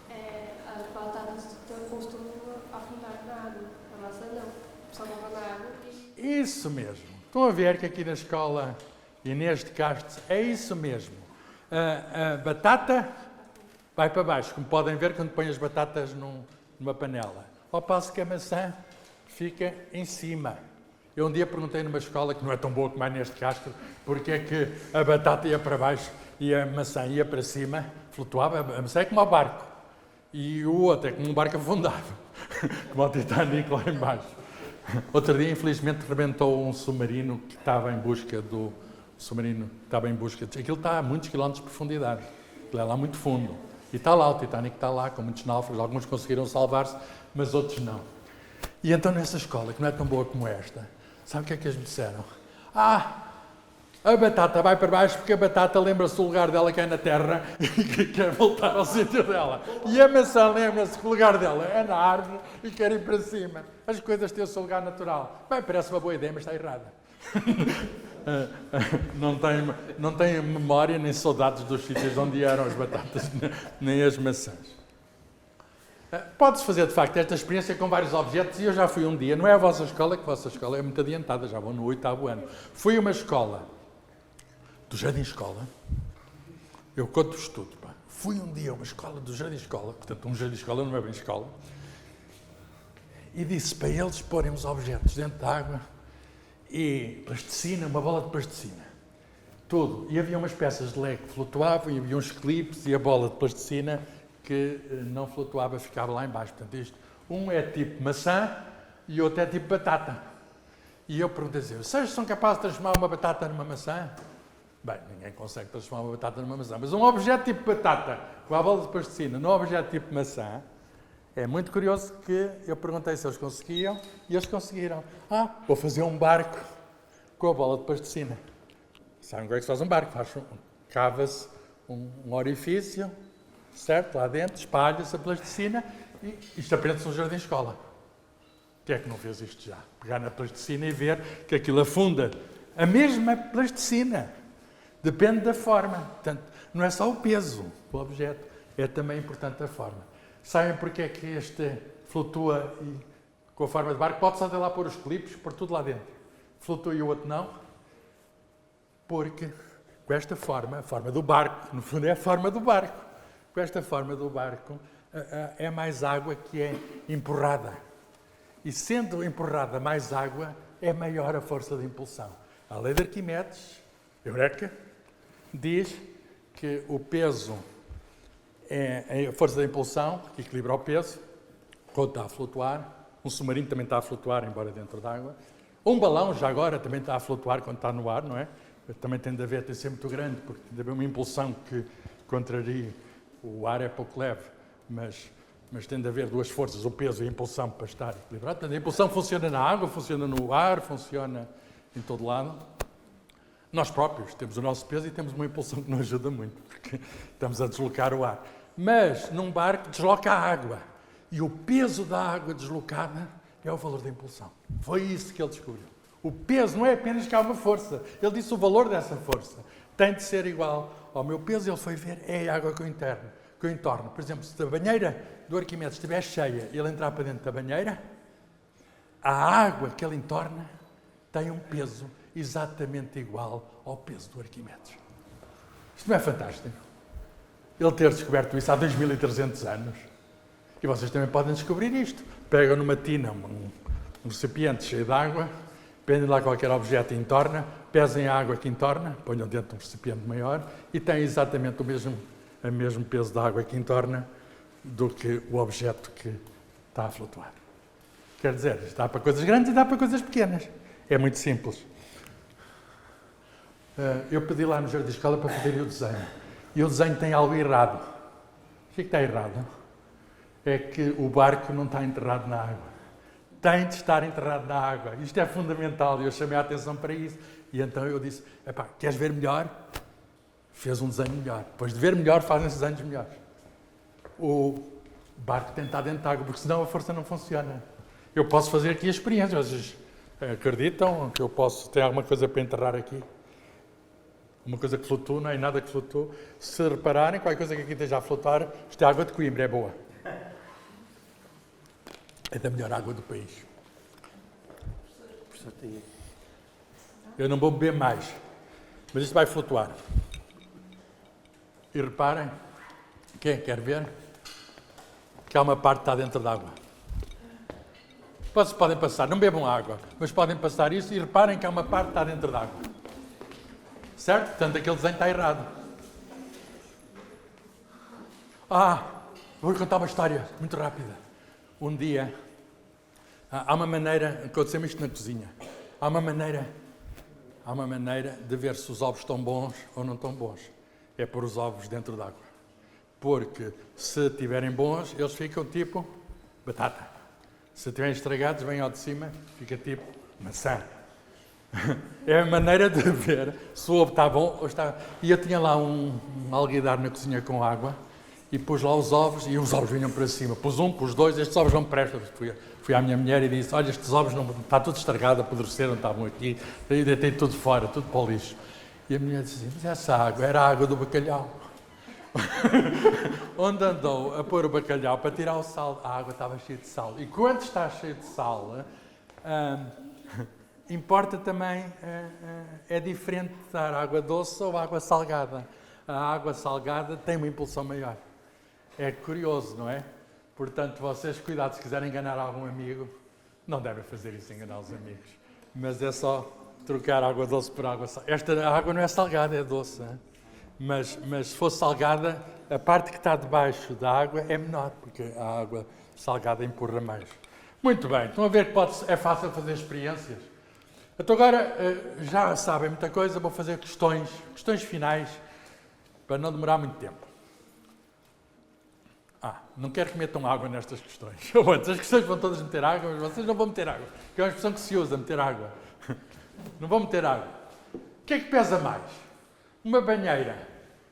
As batatas costumam afundar na água. A maçã não. Só vai na água e... Isso mesmo. Estão a ver que aqui na escola Inês de Castro é isso mesmo. A batata vai para baixo, como podem ver quando põe as batatas numa panela. Ao passo que a maçã fica em cima. Eu um dia perguntei numa escola, que não é tão boa como a Inês de Castro, porque é que a batata ia para baixo e a maçã ia para cima, flutuava. A maçã é como o barco. E o outro é como um barco afundado, como o Titanic lá embaixo. Outro dia, infelizmente, rebentou um submarino que estava em busca do... Aquilo está a muitos quilómetros de profundidade. Aquilo é lá muito fundo. E está lá, o Titanic está lá, com muitos náufragos. Alguns conseguiram salvar-se, mas outros não. E então, nessa escola, que não é tão boa como esta, sabe o que é que eles me disseram? A batata vai para baixo porque a batata lembra-se do lugar dela que é na terra e quer voltar ao sítio dela. E a maçã lembra-se que o lugar dela é na árvore e quer ir para cima. As coisas têm o seu lugar natural. Bem, parece uma boa ideia, mas está errada. Não tem memória nem saudades dos sítios onde eram as batatas nem as maçãs. Pode-se fazer, de facto, esta experiência com vários objetos e eu já fui um dia, não é a vossa escola, que a vossa escola é muito adiantada, já vou no 8º ano. Fui a uma escola, do Jardim Escola, eu conto-vos tudo, pá. Fui um dia a uma escola do Jardim Escola, portanto um Jardim Escola não é bem escola, e disse para eles porem os objetos dentro da água e plasticina, uma bola de plasticina, tudo. E havia umas peças de lego que flutuavam e havia uns clipes e a bola de plasticina que não flutuava, ficava lá embaixo. Portanto, um é tipo maçã e outro é tipo batata. E eu perguntei assim, vocês são capazes de transformar uma batata numa maçã? Bem, ninguém consegue transformar uma batata numa maçã, mas um objeto tipo batata, com a bola de plasticina, num objeto tipo maçã, é muito curioso que eu perguntei se eles conseguiam e eles conseguiram. Vou fazer um barco com a bola de plasticina. Sabem como é que se faz um barco? Cava-se um orifício, certo? Lá dentro, espalha-se a plasticina e isto aprende-se no jardim de escola. Quem é que não fez isto já? Pegar na plasticina e ver que aquilo afunda. A mesma plasticina. Depende da forma. Portanto, não é só o peso do objeto, é também importante a forma. Sabem porque é que este flutua com a forma de barco? Pode-se até lá pôr os clipes, pôr tudo lá dentro. Flutua e o outro não. Porque com esta forma, a forma do barco, no fundo é a forma do barco. Com esta forma do barco, é mais água que é empurrada. E sendo empurrada mais água, é maior a força de impulsão. A lei de Arquimedes, Eureka, diz que o peso é a força de impulsão que equilibra o peso quando está a flutuar. Um submarino também está a flutuar, embora dentro d'água. Um balão, já agora, também está a flutuar quando está no ar, não é? Também tem de ser muito grande, porque tem de haver uma impulsão que contraria. O ar é pouco leve, mas tem de haver duas forças, o peso e a impulsão, para estar equilibrado. Portanto, a impulsão funciona na água, funciona no ar, funciona em todo lado. Nós próprios temos o nosso peso e temos uma impulsão que nos ajuda muito, porque estamos a deslocar o ar. Mas, num barco, desloca a água. E o peso da água deslocada é o valor da impulsão. Foi isso que ele descobriu. O peso não é apenas que há uma força. Ele disse o valor dessa força. Tem de ser igual ao meu peso. Ele foi ver, é a água que eu entorno. Por exemplo, se a banheira do Arquimedes estiver cheia e ele entrar para dentro da banheira, a água que ele entorna tem um peso exatamente igual ao peso do Arquimedes. Isto não é fantástico? Ele ter descoberto isso há 2300 anos. E vocês também podem descobrir isto. Pegam numa tina, um recipiente cheio de água, prendem lá qualquer objeto e entorna, pesem a água que entorna, ponham dentro de um recipiente maior e têm exatamente o mesmo peso da água que entorna do que o objeto que está a flutuar. Quer dizer, dá para coisas grandes e dá para coisas pequenas. É muito simples. Eu pedi lá no Jardim de Escola para fazerem o desenho. E o desenho tem algo errado. O que está errado? É que o barco não está enterrado na água. Tem de estar enterrado na água. Isto é fundamental e eu chamei a atenção para isso. E então eu disse, queres ver melhor? Fez um desenho melhor. Depois de ver melhor, fazem desenhos melhores. O barco tem de estar dentro da água, porque senão a força não funciona. Eu posso fazer aqui a experiência. Vocês acreditam que eu posso ter alguma coisa para enterrar aqui? Uma coisa que flutua, não é nada que flutua. Se repararem, qualquer coisa que aqui esteja a flutuar, isto é água de Coimbra, é boa. É da melhor água do país. Eu não vou beber mais, mas isto vai flutuar. E reparem, quem quer ver, que há uma parte que está dentro da água. Vocês podem passar, não bebam água, mas podem passar isso e reparem que há uma parte que está dentro da água. Certo? Portanto, aquele desenho está errado. Vou-lhe contar uma história muito rápida. Um dia, há uma maneira, aconteceu isto na cozinha, há uma maneira de ver se os ovos estão bons ou não estão bons. É pôr os ovos dentro d'água. Porque se estiverem bons, eles ficam tipo batata. Se estiverem estragados, vêm ao de cima, fica tipo maçã. É a maneira de ver se o ovo está bom ou está... E eu tinha lá um alguidar na cozinha com água e pus lá os ovos e os ovos vinham para cima. Pus um, pus dois, estes ovos não prestam. Fui à minha mulher e disse, olha, estes ovos não... Está tudo estragado, apodreceram, estavam aqui. Daí deitei tudo fora, tudo para o lixo. E a mulher disse assim, mas essa água era a água do bacalhau. Onde andou a pôr o bacalhau para tirar o sal, a água estava cheia de sal. E quando está cheio de sal... importa também, é diferente de dar água doce ou água salgada. A água salgada tem uma impulsão maior. É curioso, não é? Portanto, vocês, cuidado, se quiserem enganar algum amigo, não devem fazer isso, enganar os amigos. Mas é só trocar água doce por água salgada. Esta água não é salgada, é doce. Hein? Mas se fosse salgada, a parte que está debaixo da água é menor, porque a água salgada empurra mais. Muito bem, estão a ver que é fácil fazer experiências? Então agora já sabem muita coisa, vou fazer questões finais, para não demorar muito tempo. Não quero que metam água nestas questões. As questões vão todas meter água, mas vocês não vão meter água, que é uma expressão que se usa, meter água. Não vão meter água. O que é que pesa mais? Uma banheira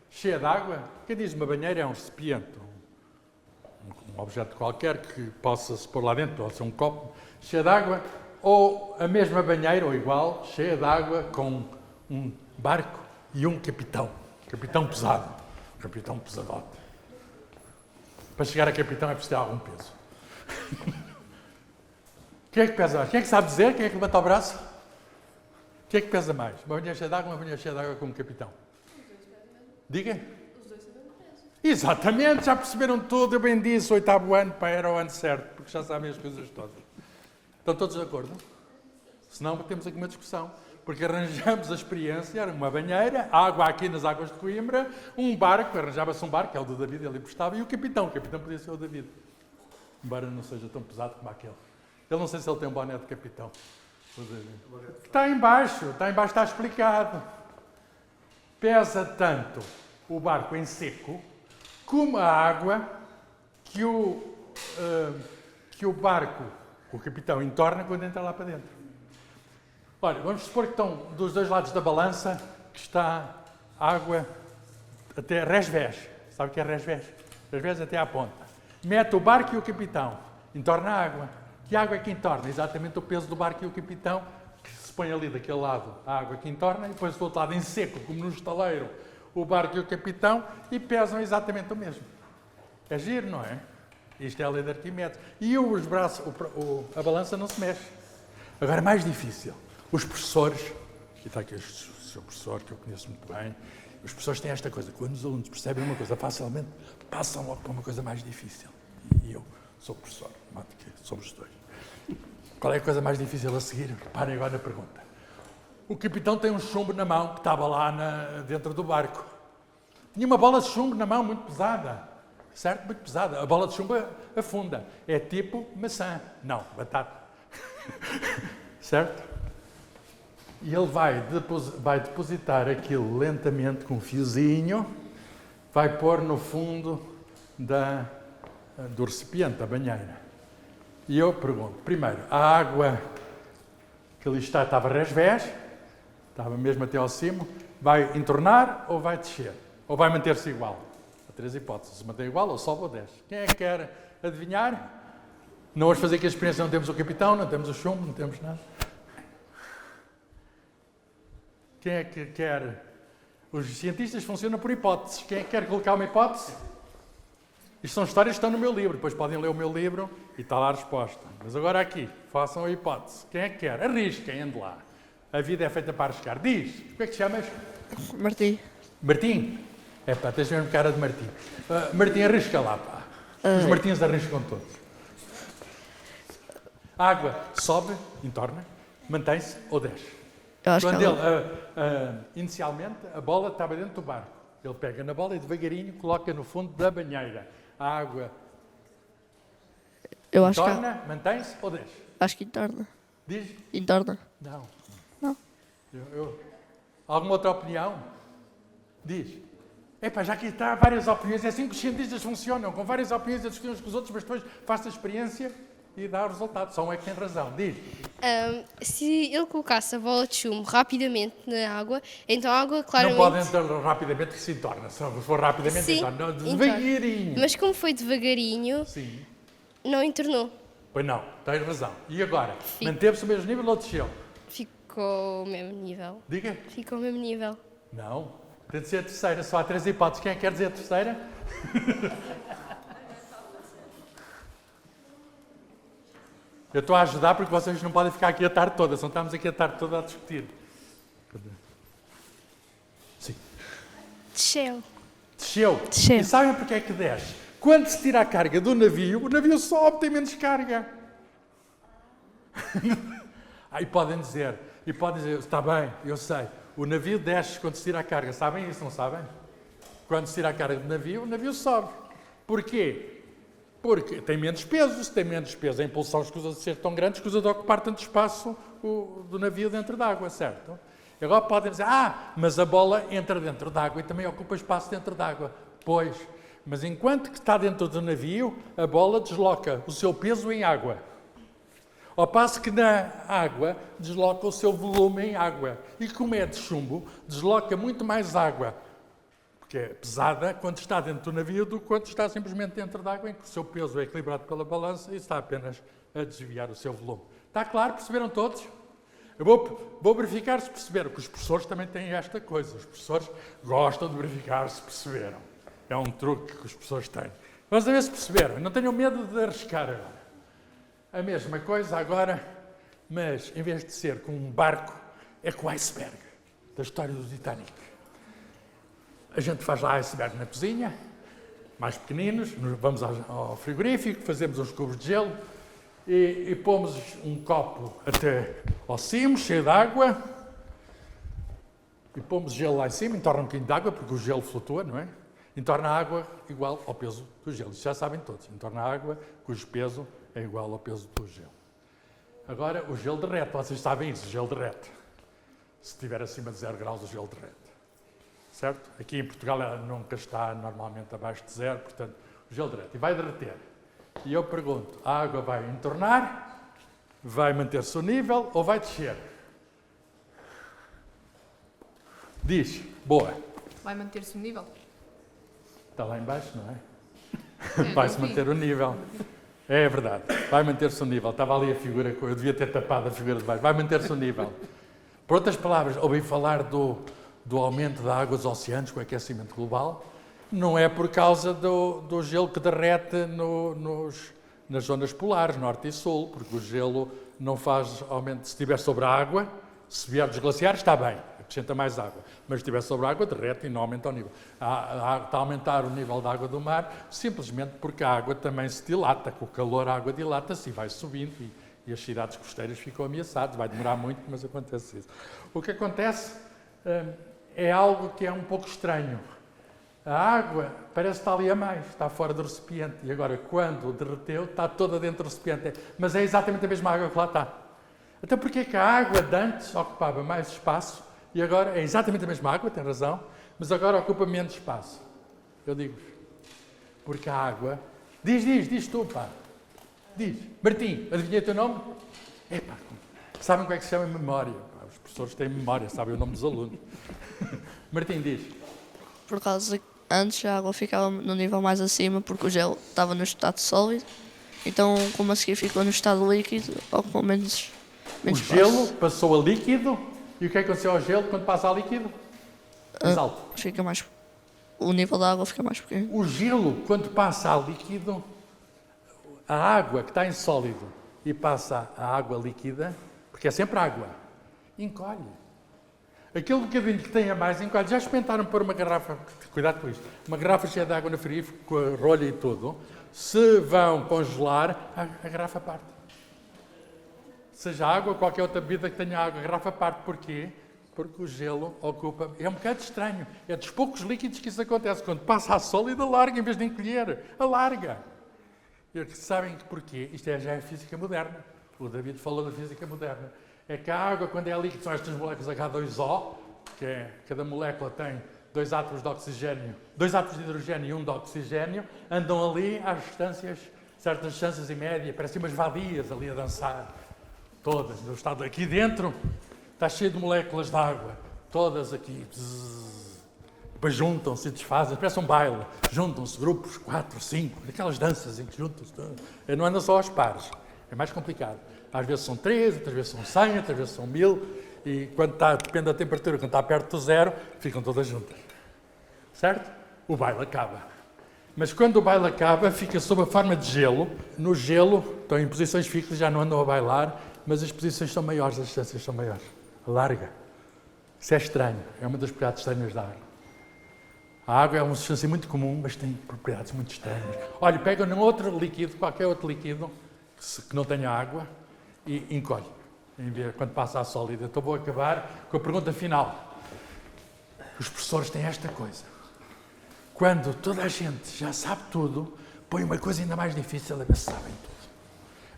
cheia de água? Quem diz uma banheira é um recipiente, um objeto qualquer que possa se pôr lá dentro, pode ser um copo cheio de água, ou a mesma banheira, ou igual, cheia de água, com um barco e um capitão. Capitão pesado. Capitão pesadote. Para chegar a capitão é preciso ter algum peso. Quem é que pesa mais? Quem é que sabe dizer? Quem é que levanta o braço? Quem é que pesa mais? Uma banheira cheia de água ou uma banheira cheia de água com um capitão? Diga. Os dois têm o mesmo peso. Exatamente, já perceberam tudo. Eu bem disse, 8º ano, era o ano certo, porque já sabem as coisas todas. Estão todos de acordo? Senão temos aqui uma discussão. Porque arranjamos a experiência, era uma banheira, água aqui nas águas de Coimbra, um barco, arranjava-se um barco, que é o do David, ele emprestava, e o capitão podia ser o David. Embora não seja tão pesado como aquele. Eu não sei se ele tem um boné de capitão. Está em baixo, está explicado. Pesa tanto o barco em seco, como a água que o barco, o capitão, entorna quando entra lá para dentro. Olha, vamos supor que estão dos dois lados da balança, que está água até resvés. Sabe o que é resvés? Resvés até à ponta. Mete o barco e o capitão, entorna a água. Que água é que entorna? Exatamente o peso do barco e o capitão, que se põe ali daquele lado a água que entorna, e depois do outro lado em seco, como no estaleiro, o barco e o capitão, e pesam exatamente o mesmo. É giro, não é? Isto é a lei de Arquimedes. E os braços, a balança não se mexe. Agora, mais difícil. Os professores, aqui está aqui o seu professor, que eu conheço muito bem, os professores têm esta coisa, quando os alunos percebem uma coisa facilmente, passam logo para uma coisa mais difícil. E eu sou professor, somos os dois. Qual é a coisa mais difícil a seguir? Reparem agora na pergunta. O capitão tem um chumbo na mão, que estava lá dentro do barco. Tinha uma bola de chumbo na mão, muito pesada. Certo? Muito pesada. A bola de chumbo afunda. É tipo maçã. Não, batata. Certo? E ele vai depositar aquilo lentamente com um fiozinho, vai pôr no fundo do recipiente, da banheira. E eu pergunto, primeiro, a água que ali estava resvés, estava mesmo até ao cimo, vai entornar ou vai descer? Ou vai manter-se igual? Há 3 hipóteses, se mantém igual ou sobe ou desce. Quem é que quer adivinhar? Não vamos fazer aqui a experiência, não temos o capitão, não temos o chumbo, não temos nada. Quem é que quer? Os cientistas funcionam por hipóteses. Quem é que quer colocar uma hipótese? Isto são histórias que estão no meu livro. Depois podem ler o meu livro e está lá a resposta. Mas agora aqui, façam a hipótese. Quem é que quer? Arrisquem, ande lá. A vida é feita para arriscar. Diz, o que é que te chamas? Martim. Martim? É pá, tens mesmo cara de Martim. Martim, arrisca lá, pá. Os Martins arriscam todos. A água sobe, entorna, mantém-se ou desce? Eu acho Quando que ele, inicialmente, a bola estava dentro do barco. Ele pega na bola e devagarinho coloca no fundo da banheira. A água entorna, mantém-se ou desce? Acho que entorna. Diz? Entorna. Não. Não. Alguma outra opinião? Diz. Epá, já que está várias opiniões, é assim que os cientistas funcionam, com várias opiniões a discutir uns com os outros, mas depois faça a experiência e dá o resultado. Só um é que tem razão. Diz. Se ele colocasse a bola de chumbo rapidamente na água, então a água claramente... Não pode entrar rapidamente que se entorna. Se for rapidamente, Sim, entorna. Devagarinho. Mas como foi devagarinho, Sim. não entornou. Pois não, tens razão. E agora? Manteve-se o mesmo nível ou desceu? Ficou ao mesmo nível. Diga. Ficou ao mesmo nível. Não. Tem de ser a terceira. Só há 3 hipóteses. Quem é que quer dizer a terceira? Eu estou a ajudar porque vocês não podem ficar aqui a tarde toda. Não estamos aqui a tarde toda a discutir. Sim. Desceu. Desceu. Desceu. E sabem porque é que desce? Quando se tira a carga do navio, o navio sobe, tem menos carga. Aí podem dizer, está bem, eu sei, o navio desce quando se tira a carga. Sabem isso, não sabem? Quando se tira a carga do navio, o navio sobe. Porquê? Porque tem menos peso. Se tem menos peso, a impulsão escusa de ser tão grande, escusa de ocupar tanto espaço do navio dentro d'água, certo? E agora podem dizer, mas a bola entra dentro d'água e também ocupa espaço dentro d'água. Pois, mas enquanto que está dentro do navio, a bola desloca o seu peso em água. Ao passo que na água desloca o seu volume em água. E como é de chumbo, desloca muito mais água, porque é pesada quando está dentro do navio do que quando está simplesmente dentro da água, em que o seu peso é equilibrado pela balança e está apenas a desviar o seu volume. Está claro? Perceberam todos? Eu vou verificar se perceberam, porque os professores também têm esta coisa. Os professores gostam de verificar se perceberam. É um truque que os professores têm. Vamos ver se perceberam. Não tenham medo de arriscar agora. A mesma coisa agora, mas em vez de ser com um barco, é com o iceberg, da história do Titanic. A gente faz lá iceberg na cozinha, mais pequeninos, vamos ao frigorífico, fazemos uns cubos de gelo e pomos um copo até ao cimo, cheio de água, e pomos gelo lá em cima, entorna um bocadinho de água, porque o gelo flutua, não é? Entorna a água igual ao peso do gelo. Isso já sabem todos. Entorna a água cujo peso é igual ao peso do gelo. Agora, o gelo derrete. Vocês sabem isso, o gelo derrete. Se estiver acima de 0 graus, o gelo derrete. Certo? Aqui em Portugal ela nunca está normalmente abaixo de 0, portanto, o gelo derrete. E vai derreter. E eu pergunto, a água vai entornar, vai manter-se o nível ou vai descer? Diz, boa. Vai manter-se o nível? Está lá em baixo, não é? Vai-se manter o nível. É verdade, vai manter-se o nível. Estava ali a figura, eu devia ter tapado a figura de baixo. Vai manter-se o nível. Por outras palavras, ouvi falar do aumento da água dos oceanos com o aquecimento global. Não é por causa do gelo que derrete nas zonas polares, norte e sul, porque o gelo não faz aumento. Se estiver sobre a água, se vier dos glaciares, está bem, acrescenta mais água. Mas se estiver sobre a água, derrete e não aumenta o nível. Está a aumentar o nível da água do mar simplesmente porque a água também se dilata. Com o calor, a água dilata-se e vai subindo e as cidades costeiras ficam ameaçadas. Vai demorar muito, mas acontece isso. O que acontece é algo que é um pouco estranho. A água parece que está ali a mais, está fora do recipiente. E agora, quando derreteu, está toda dentro do recipiente. Mas é exatamente a mesma água que lá está. Então, porquê que a água de antes ocupava mais espaço e agora é exatamente a mesma água, tem razão, mas agora ocupa menos espaço? Eu digo-vos. Porque a água... Diz tu, pá. Diz. Martim, adivinhei o teu nome? Epá, sabem como é que se chama memória? Os professores têm memória, sabem o nome dos alunos. Martim, diz. Por causa que antes a água ficava no nível mais acima porque o gelo estava no estado sólido. Então, como a seguir ficou no estado líquido, ocupou menos O espaço. gelo passou a líquido e o que aconteceu ao gelo quando passa a líquido? Mais alto. Fica mais... O nível da água fica mais pequeno. O gelo, quando passa a líquido, a água que está em sólido e passa a água líquida, porque é sempre água, encolhe. Aquele bocadinho que tem a mais encolhe. Já experimentaram pôr uma garrafa, cuidado com isto, uma garrafa cheia de água no frigorífico, com a rolha e tudo, se vão congelar, a garrafa parte. Seja água ou qualquer outra bebida que tenha água, a garrafa parte. Porquê? Porque o gelo ocupa... É um bocado estranho. É dos poucos líquidos que isso acontece. Quando passa a sólida, alarga em vez de encolher. Alarga. E sabem que porquê? Isto já é física moderna. O David falou da física moderna. É que a água, quando é líquido, são estas moléculas H2O, que é, cada molécula tem 2 átomos de oxigênio, 2 átomos de hidrogênio e 1 de oxigênio, andam ali às distâncias, certas distâncias em média, parecem umas vadias ali a dançar. Todas. No estado aqui dentro está cheio de moléculas de água. Todas aqui. Bzzz. Depois juntam-se e desfazem. Parece um baile. Juntam-se grupos, 4, 5. Aquelas danças em que juntam-se. Não andam só aos pares. É mais complicado. Às vezes são 3, outras vezes são 100, outras vezes são 1000. E quando está, depende da temperatura, quando está perto do zero, ficam todas juntas. Certo? O baile acaba. Mas quando o baile acaba, fica sob a forma de gelo. No gelo, estão em posições fixas, já não andam a bailar, mas as posições são maiores, as distâncias são maiores. Larga. Isso é estranho. É uma das propriedades estranhas da água. A água é uma substância muito comum, mas tem propriedades muito estranhas. Olha, pega num outro líquido, qualquer outro líquido, que não tenha água, e encolhe. Quando passa a sólida. Então vou acabar com a pergunta final. Os professores têm esta coisa. quando toda a gente já sabe tudo, põe uma coisa ainda mais difícil a ver se sabem tudo.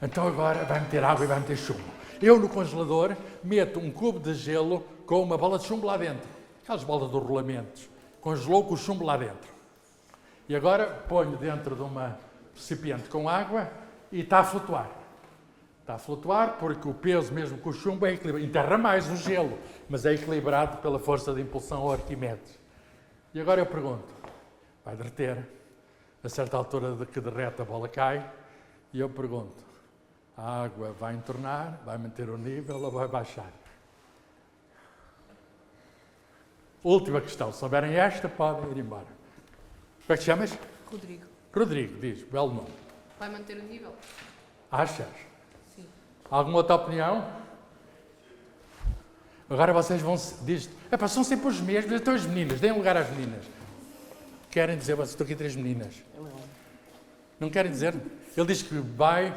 Então agora vai meter água e vai meter chumbo. Eu no congelador meto um cubo de gelo com uma bola de chumbo lá dentro. Aquelas bolas dos rolamentos. Congelou com o chumbo lá dentro. E agora ponho dentro de uma recipiente com água e está a flutuar. Está a flutuar porque o peso mesmo com o chumbo é equilibrado. Enterra mais o gelo, mas é equilibrado pela força de impulsão ao Arquimedes. E agora eu pergunto, vai derreter? A certa altura de que derrete a bola cai e eu pergunto, a água vai entornar, vai manter o nível ou vai baixar? Última questão, se souberem esta, podem ir embora. Como é que te chamas? Rodrigo. Rodrigo, diz, belo nome. Vai manter o nível? Achas? Sim. Alguma outra opinião? Agora vocês vão dizer, são sempre os mesmos, então as meninas, deem lugar às meninas. Querem dizer, vocês estão aqui 3 meninas. Não querem dizer? Ele diz que vai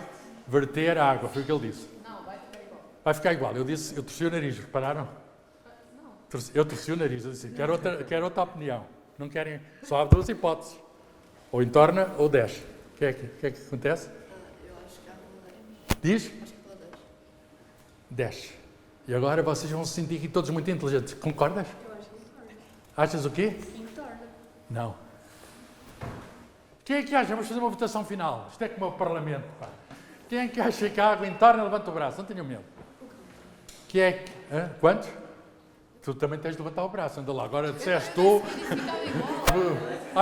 verter a água, foi o que ele disse. Não, vai ficar igual. Vai ficar igual. Eu torci o nariz, repararam? Não. Eu torci o nariz, eu disse, quero outra opinião. Não querem, só há 2 hipóteses. Ou entorna ou desce. O que é que acontece? Eu acho que há Diz? Acho que ela Desce. E agora vocês vão se sentir aqui todos muito inteligentes. Concordas? Eu acho que entorna. Achas o quê? Entorna. Não. Quem é que acha? Vamos fazer uma votação final. Isto é como o Parlamento, pá. Quem é que acha que a água entorna? Levanta o braço. Não tenham medo. Quem é que... Quantos? Tu também tens de levantar o braço. Anda lá. Agora disseste tu...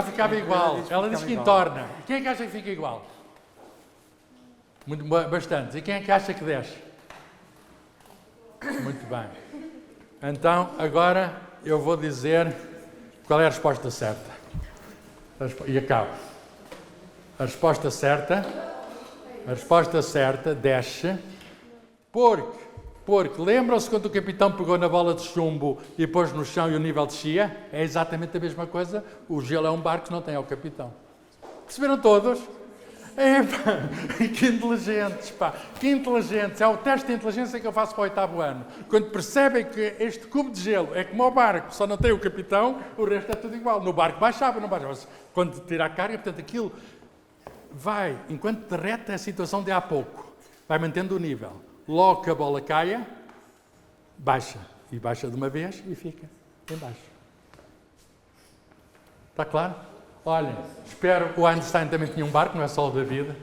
Ficava igual. Ela diz que entorna. E quem é que acha que fica igual? Bastantes. E quem é que acha que desce? Muito bem. Então, agora eu vou dizer qual é a resposta certa. E acabo. A resposta certa desce, porque lembram-se quando o capitão pegou na bola de chumbo e pôs no chão e o nível descia? É exatamente a mesma coisa. O gelo é um barco que não tem ao capitão. Perceberam todos? Epá, que inteligentes, pá, que inteligentes. É o teste de inteligência que eu faço para o 8º ano. Quando percebem que este cubo de gelo é como o barco, só não tem o capitão, o resto é tudo igual. No barco baixava, não baixava. Quando tira a carga, portanto, aquilo vai, enquanto derrete a situação de há pouco, vai mantendo o nível. Logo que a bola caia, baixa. E baixa de uma vez e fica em baixo. Está claro? Olhem, espero que o Einstein também tinha um barco, não é só o da vida,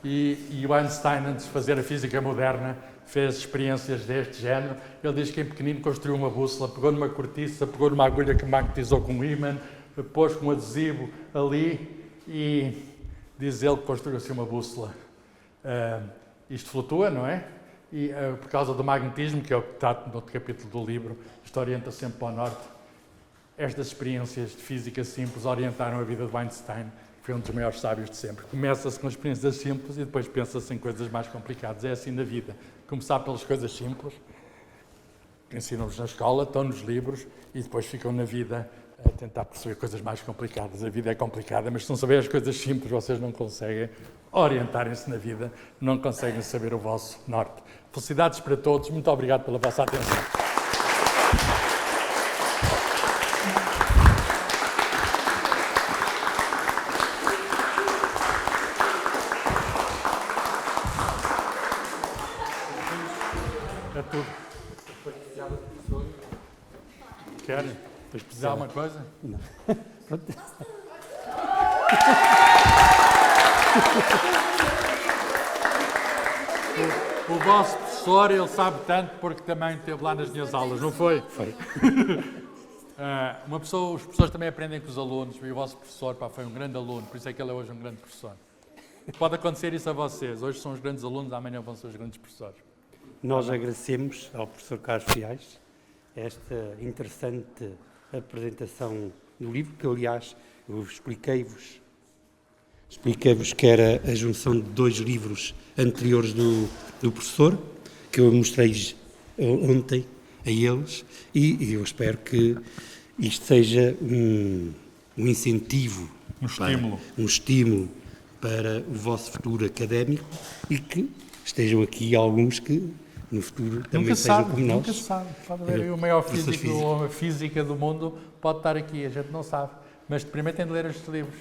e o Einstein, antes de fazer a física moderna, fez experiências deste género. Ele diz que em pequenino construiu uma bússola, pegou numa cortiça, pegou numa agulha que magnetizou com um ímã, pôs com um adesivo ali e diz ele que construiu-se uma bússola. Isto flutua, não é? E por causa do magnetismo, que é o que está no outro capítulo do livro, isto orienta sempre para o norte. Estas experiências de física simples orientaram a vida de Einstein, que foi um dos maiores sábios de sempre. Começa-se com experiências simples e depois pensa-se em coisas mais complicadas. É assim na vida. Começar pelas coisas simples, que ensinam-nos na escola, estão nos livros, e depois ficam na vida a tentar perceber coisas mais complicadas. A vida é complicada, mas se não saber as coisas simples, vocês não conseguem orientarem-se na vida, não conseguem saber o vosso norte. Felicidades para todos. Muito obrigado pela vossa atenção. É tudo. Querem? Tens precisar de alguma coisa? Não. O vosso professor, ele sabe tanto porque também esteve lá nas minhas aulas, não foi? Foi. Os professores também aprendem com os alunos, e o vosso professor foi um grande aluno, por isso é que ele é hoje um grande professor. Pode acontecer isso a vocês, hoje são os grandes alunos, amanhã vão ser os grandes professores. Nós agradecemos ao professor Carlos Fiais esta interessante apresentação do livro, que aliás eu expliquei-vos que era a junção de 2 livros anteriores do professor, que eu mostrei ontem a eles, e eu espero que isto seja um incentivo, um estímulo para o vosso futuro académico e que estejam aqui alguns que no futuro também sejam como nós. Nunca se sabe. Pode haver o maior físico ou a física do mundo pode estar aqui, a gente não sabe. mas primeiro tem de ler estes livros.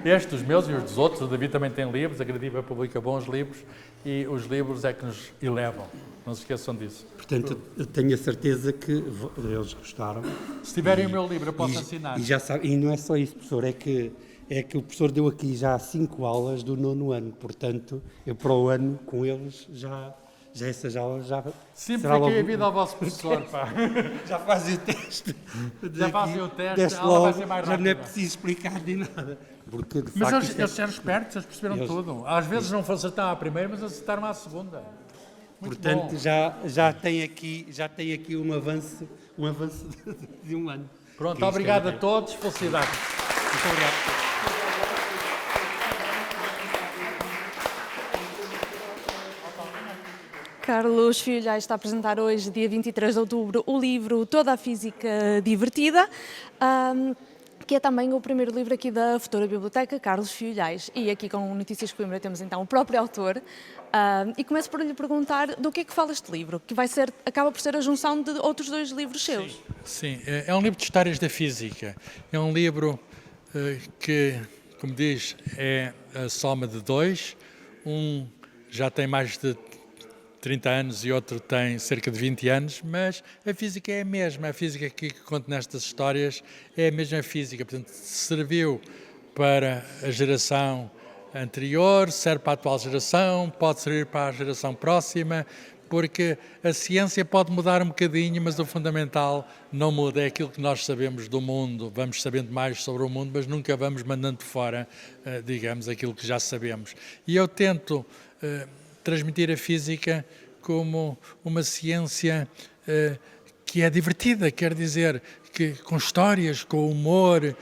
Estes, os meus e os dos outros, o David também tem livros, a Gradiva publica bons livros e os livros é que nos elevam. Não se esqueçam disso. Portanto, eu tenho a certeza que eles gostaram. Se tiverem o meu livro, eu posso assinar. E, já sabe, e não é só isso, professor, é que o professor deu aqui já 5 aulas do 9º ano, portanto, eu para o ano com eles já essas aulas já... Simplifiquei a vida ao vosso professor, pá. Já fazem o teste. Já fazem o teste, deste a aula vai logo, ser mais já não é rápida. preciso explicar nem nada. Porque, de Mas facto, eles eram espertos, eles perceberam Eles- tudo. Às vezes não acertaram à primeira, mas acertaram à segunda. Muito portanto, bom. já tem aqui um avanço de um ano. Pronto, Que isto obrigado é- a todos, felicidades. Muito obrigado. Carlos Filhais está a apresentar hoje, dia 23 de outubro, o livro Toda a Física Divertida, que é também o primeiro livro aqui da Futura Biblioteca, Carlos Filhais. E aqui com Notícias de Coimbra temos então o próprio autor. E começo por lhe perguntar do que é que fala este livro, que acaba por ser a junção de outros 2 livros seus. Sim, é um livro de histórias da física. É um livro que, como diz, é a soma de 2. Um já tem mais de 30 anos e outro tem cerca de 20 anos, mas a física é a mesma. A física que conto nestas histórias é a mesma física. Portanto, serviu para a geração anterior, serve para a atual geração, pode servir para a geração próxima, porque a ciência pode mudar um bocadinho, mas o fundamental não muda. É aquilo que nós sabemos do mundo. Vamos sabendo mais sobre o mundo, mas nunca vamos mandando fora, digamos, aquilo que já sabemos. E eu tento transmitir a física como uma ciência que é divertida, quer dizer, que com histórias, com humor,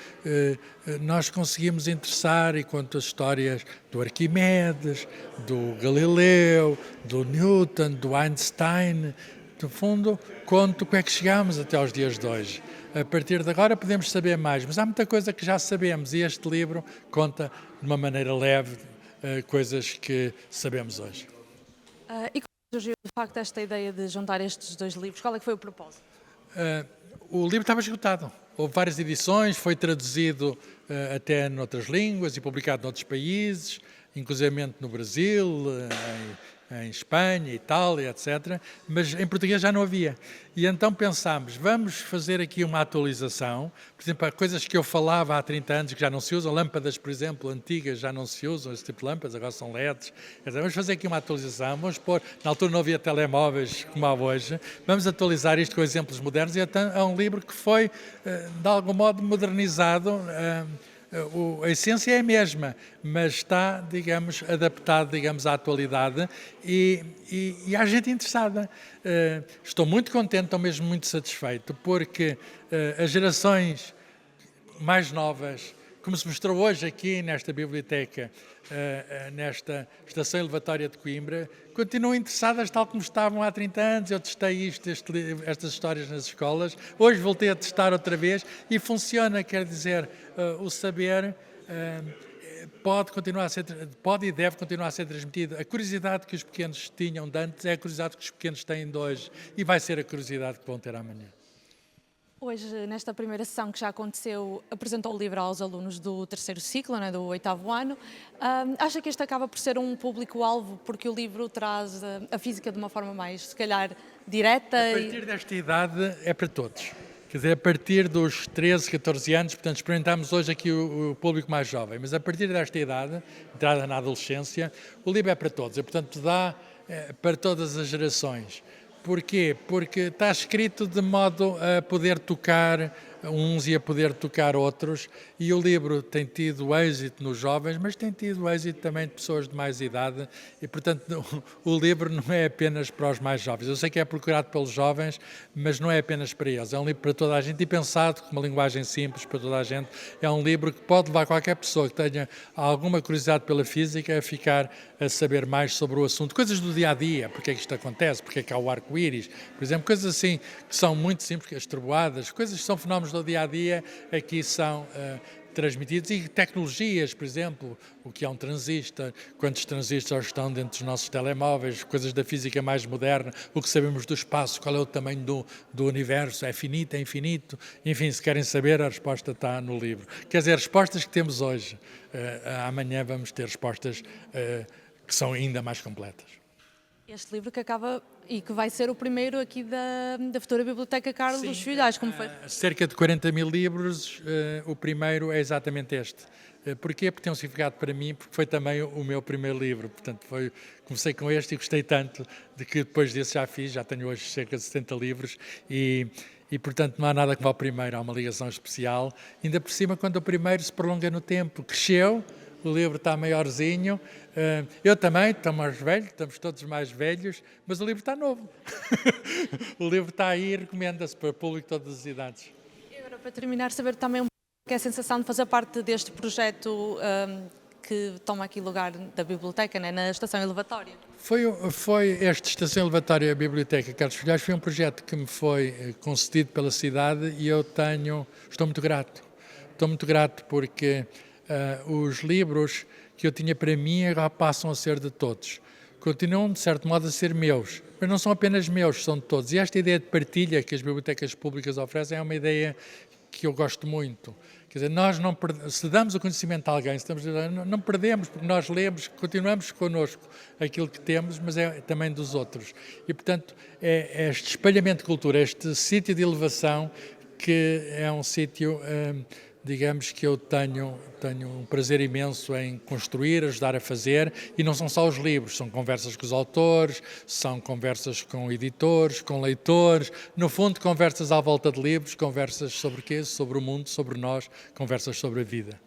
nós conseguimos interessar, e quanto as histórias do Arquimedes, do Galileu, do Newton, do Einstein, no fundo, conto como é que chegámos até aos dias de hoje. A partir de agora podemos saber mais, mas há muita coisa que já sabemos e este livro conta de uma maneira leve coisas que sabemos hoje. E como surgiu de facto esta ideia de juntar estes 2 livros? Qual é que foi o propósito? O livro estava esgotado. Houve várias edições, foi traduzido até noutras línguas e publicado noutros países, inclusivamente no Brasil, em Espanha, Itália, etc. Mas em português já não havia. E então pensámos, vamos fazer aqui uma atualização. Por exemplo, há coisas que eu falava há 30 anos que já não se usam, lâmpadas, por exemplo, antigas já não se usam, esse tipo de lâmpadas, agora são LEDs. Vamos fazer aqui uma atualização, vamos pôr, na altura não havia telemóveis como há hoje, vamos atualizar isto com exemplos modernos e então é um livro que foi, de algum modo, modernizado. A essência é a mesma, mas está, digamos, adaptado, digamos, à atualidade e há gente interessada. Estou muito contente, estou mesmo muito satisfeito, porque as gerações mais novas, como se mostrou hoje aqui nesta biblioteca, nesta Estação Elevatória de Coimbra, continuam interessadas tal como estavam há 30 anos. Eu testei estas histórias nas escolas, hoje voltei a testar outra vez e funciona, quer dizer, o saber pode e deve continuar a ser transmitido. A curiosidade que os pequenos tinham de antes é a curiosidade que os pequenos têm de hoje e vai ser a curiosidade que vão ter amanhã. Hoje, nesta primeira sessão que já aconteceu, apresentou o livro aos alunos do 3º ciclo, né, do 8º ano. Acha que este acaba por ser um público-alvo porque o livro traz a física de uma forma mais, se calhar, direta? A partir desta idade é para todos. Quer dizer, a partir dos 13, 14 anos, portanto, experimentamos hoje aqui o público mais jovem, mas a partir desta idade, entrada na adolescência, o livro é para todos e, portanto, dá para todas as gerações. Porquê? Porque está escrito de modo a poder tocar uns e a poder tocar outros, e o livro tem tido êxito nos jovens, mas tem tido êxito também de pessoas de mais idade, e portanto o livro não é apenas para os mais jovens. Eu sei que é procurado pelos jovens, mas não é apenas para eles. É um livro para toda a gente e pensado com uma linguagem simples para toda a gente. É um livro que pode levar qualquer pessoa que tenha alguma curiosidade pela física a ficar a saber mais sobre o assunto. Coisas do dia-a-dia, porque é que isto acontece, porque é que há o arco-íris, por exemplo, coisas assim que são muito simples, as trovoadas, coisas que são fenómenos do dia-a-dia, aqui são transmitidos, e tecnologias, por exemplo, o que é um transistor, quantos transistores estão dentro dos nossos telemóveis, coisas da física mais moderna, o que sabemos do espaço, qual é o tamanho do universo, é finito, é infinito, enfim, se querem saber, a resposta está no livro. Quer dizer, respostas que temos hoje, amanhã vamos ter respostas que são ainda mais completas. Este livro que acaba e que vai ser o primeiro aqui da futura Biblioteca Carlos Filhais, como foi? Cerca de 40 mil livros, o primeiro é exatamente este. Porquê? Porque tem um significado para mim, porque foi também o meu primeiro livro. Portanto, comecei com este e gostei tanto de que depois desse já tenho hoje cerca de 70 livros e, portanto, não há nada como ao primeiro, há uma ligação especial. Ainda por cima, quando o primeiro se prolonga no tempo, cresceu, o livro está maiorzinho, eu também, estou mais velho, estamos todos mais velhos, mas o livro está novo. O livro está aí e recomenda-se para o público de todas as idades. E agora, para terminar, saber também um pouco que é a sensação de fazer parte deste projeto que toma aqui lugar da biblioteca, né, na estação elevatória. Foi esta estação elevatória, a Biblioteca Carlos Filhais, foi um projeto que me foi concedido pela cidade e eu estou muito grato. Estou muito grato porque os livros que eu tinha para mim agora passam a ser de todos. Continuam, de certo modo, a ser meus, mas não são apenas meus, são de todos. E esta ideia de partilha que as bibliotecas públicas oferecem é uma ideia que eu gosto muito. Quer dizer, nós não se damos o conhecimento a alguém, não perdemos, porque nós lemos, continuamos connosco aquilo que temos, mas é também dos outros. E, portanto, é este espalhamento de cultura, este sítio de elevação, que é um sítio, digamos, que eu tenho um prazer imenso em construir, ajudar a fazer, e não são só os livros, são conversas com os autores, são conversas com editores, com leitores, no fundo conversas à volta de livros, conversas sobre o quê? Sobre o mundo, sobre nós, conversas sobre a vida.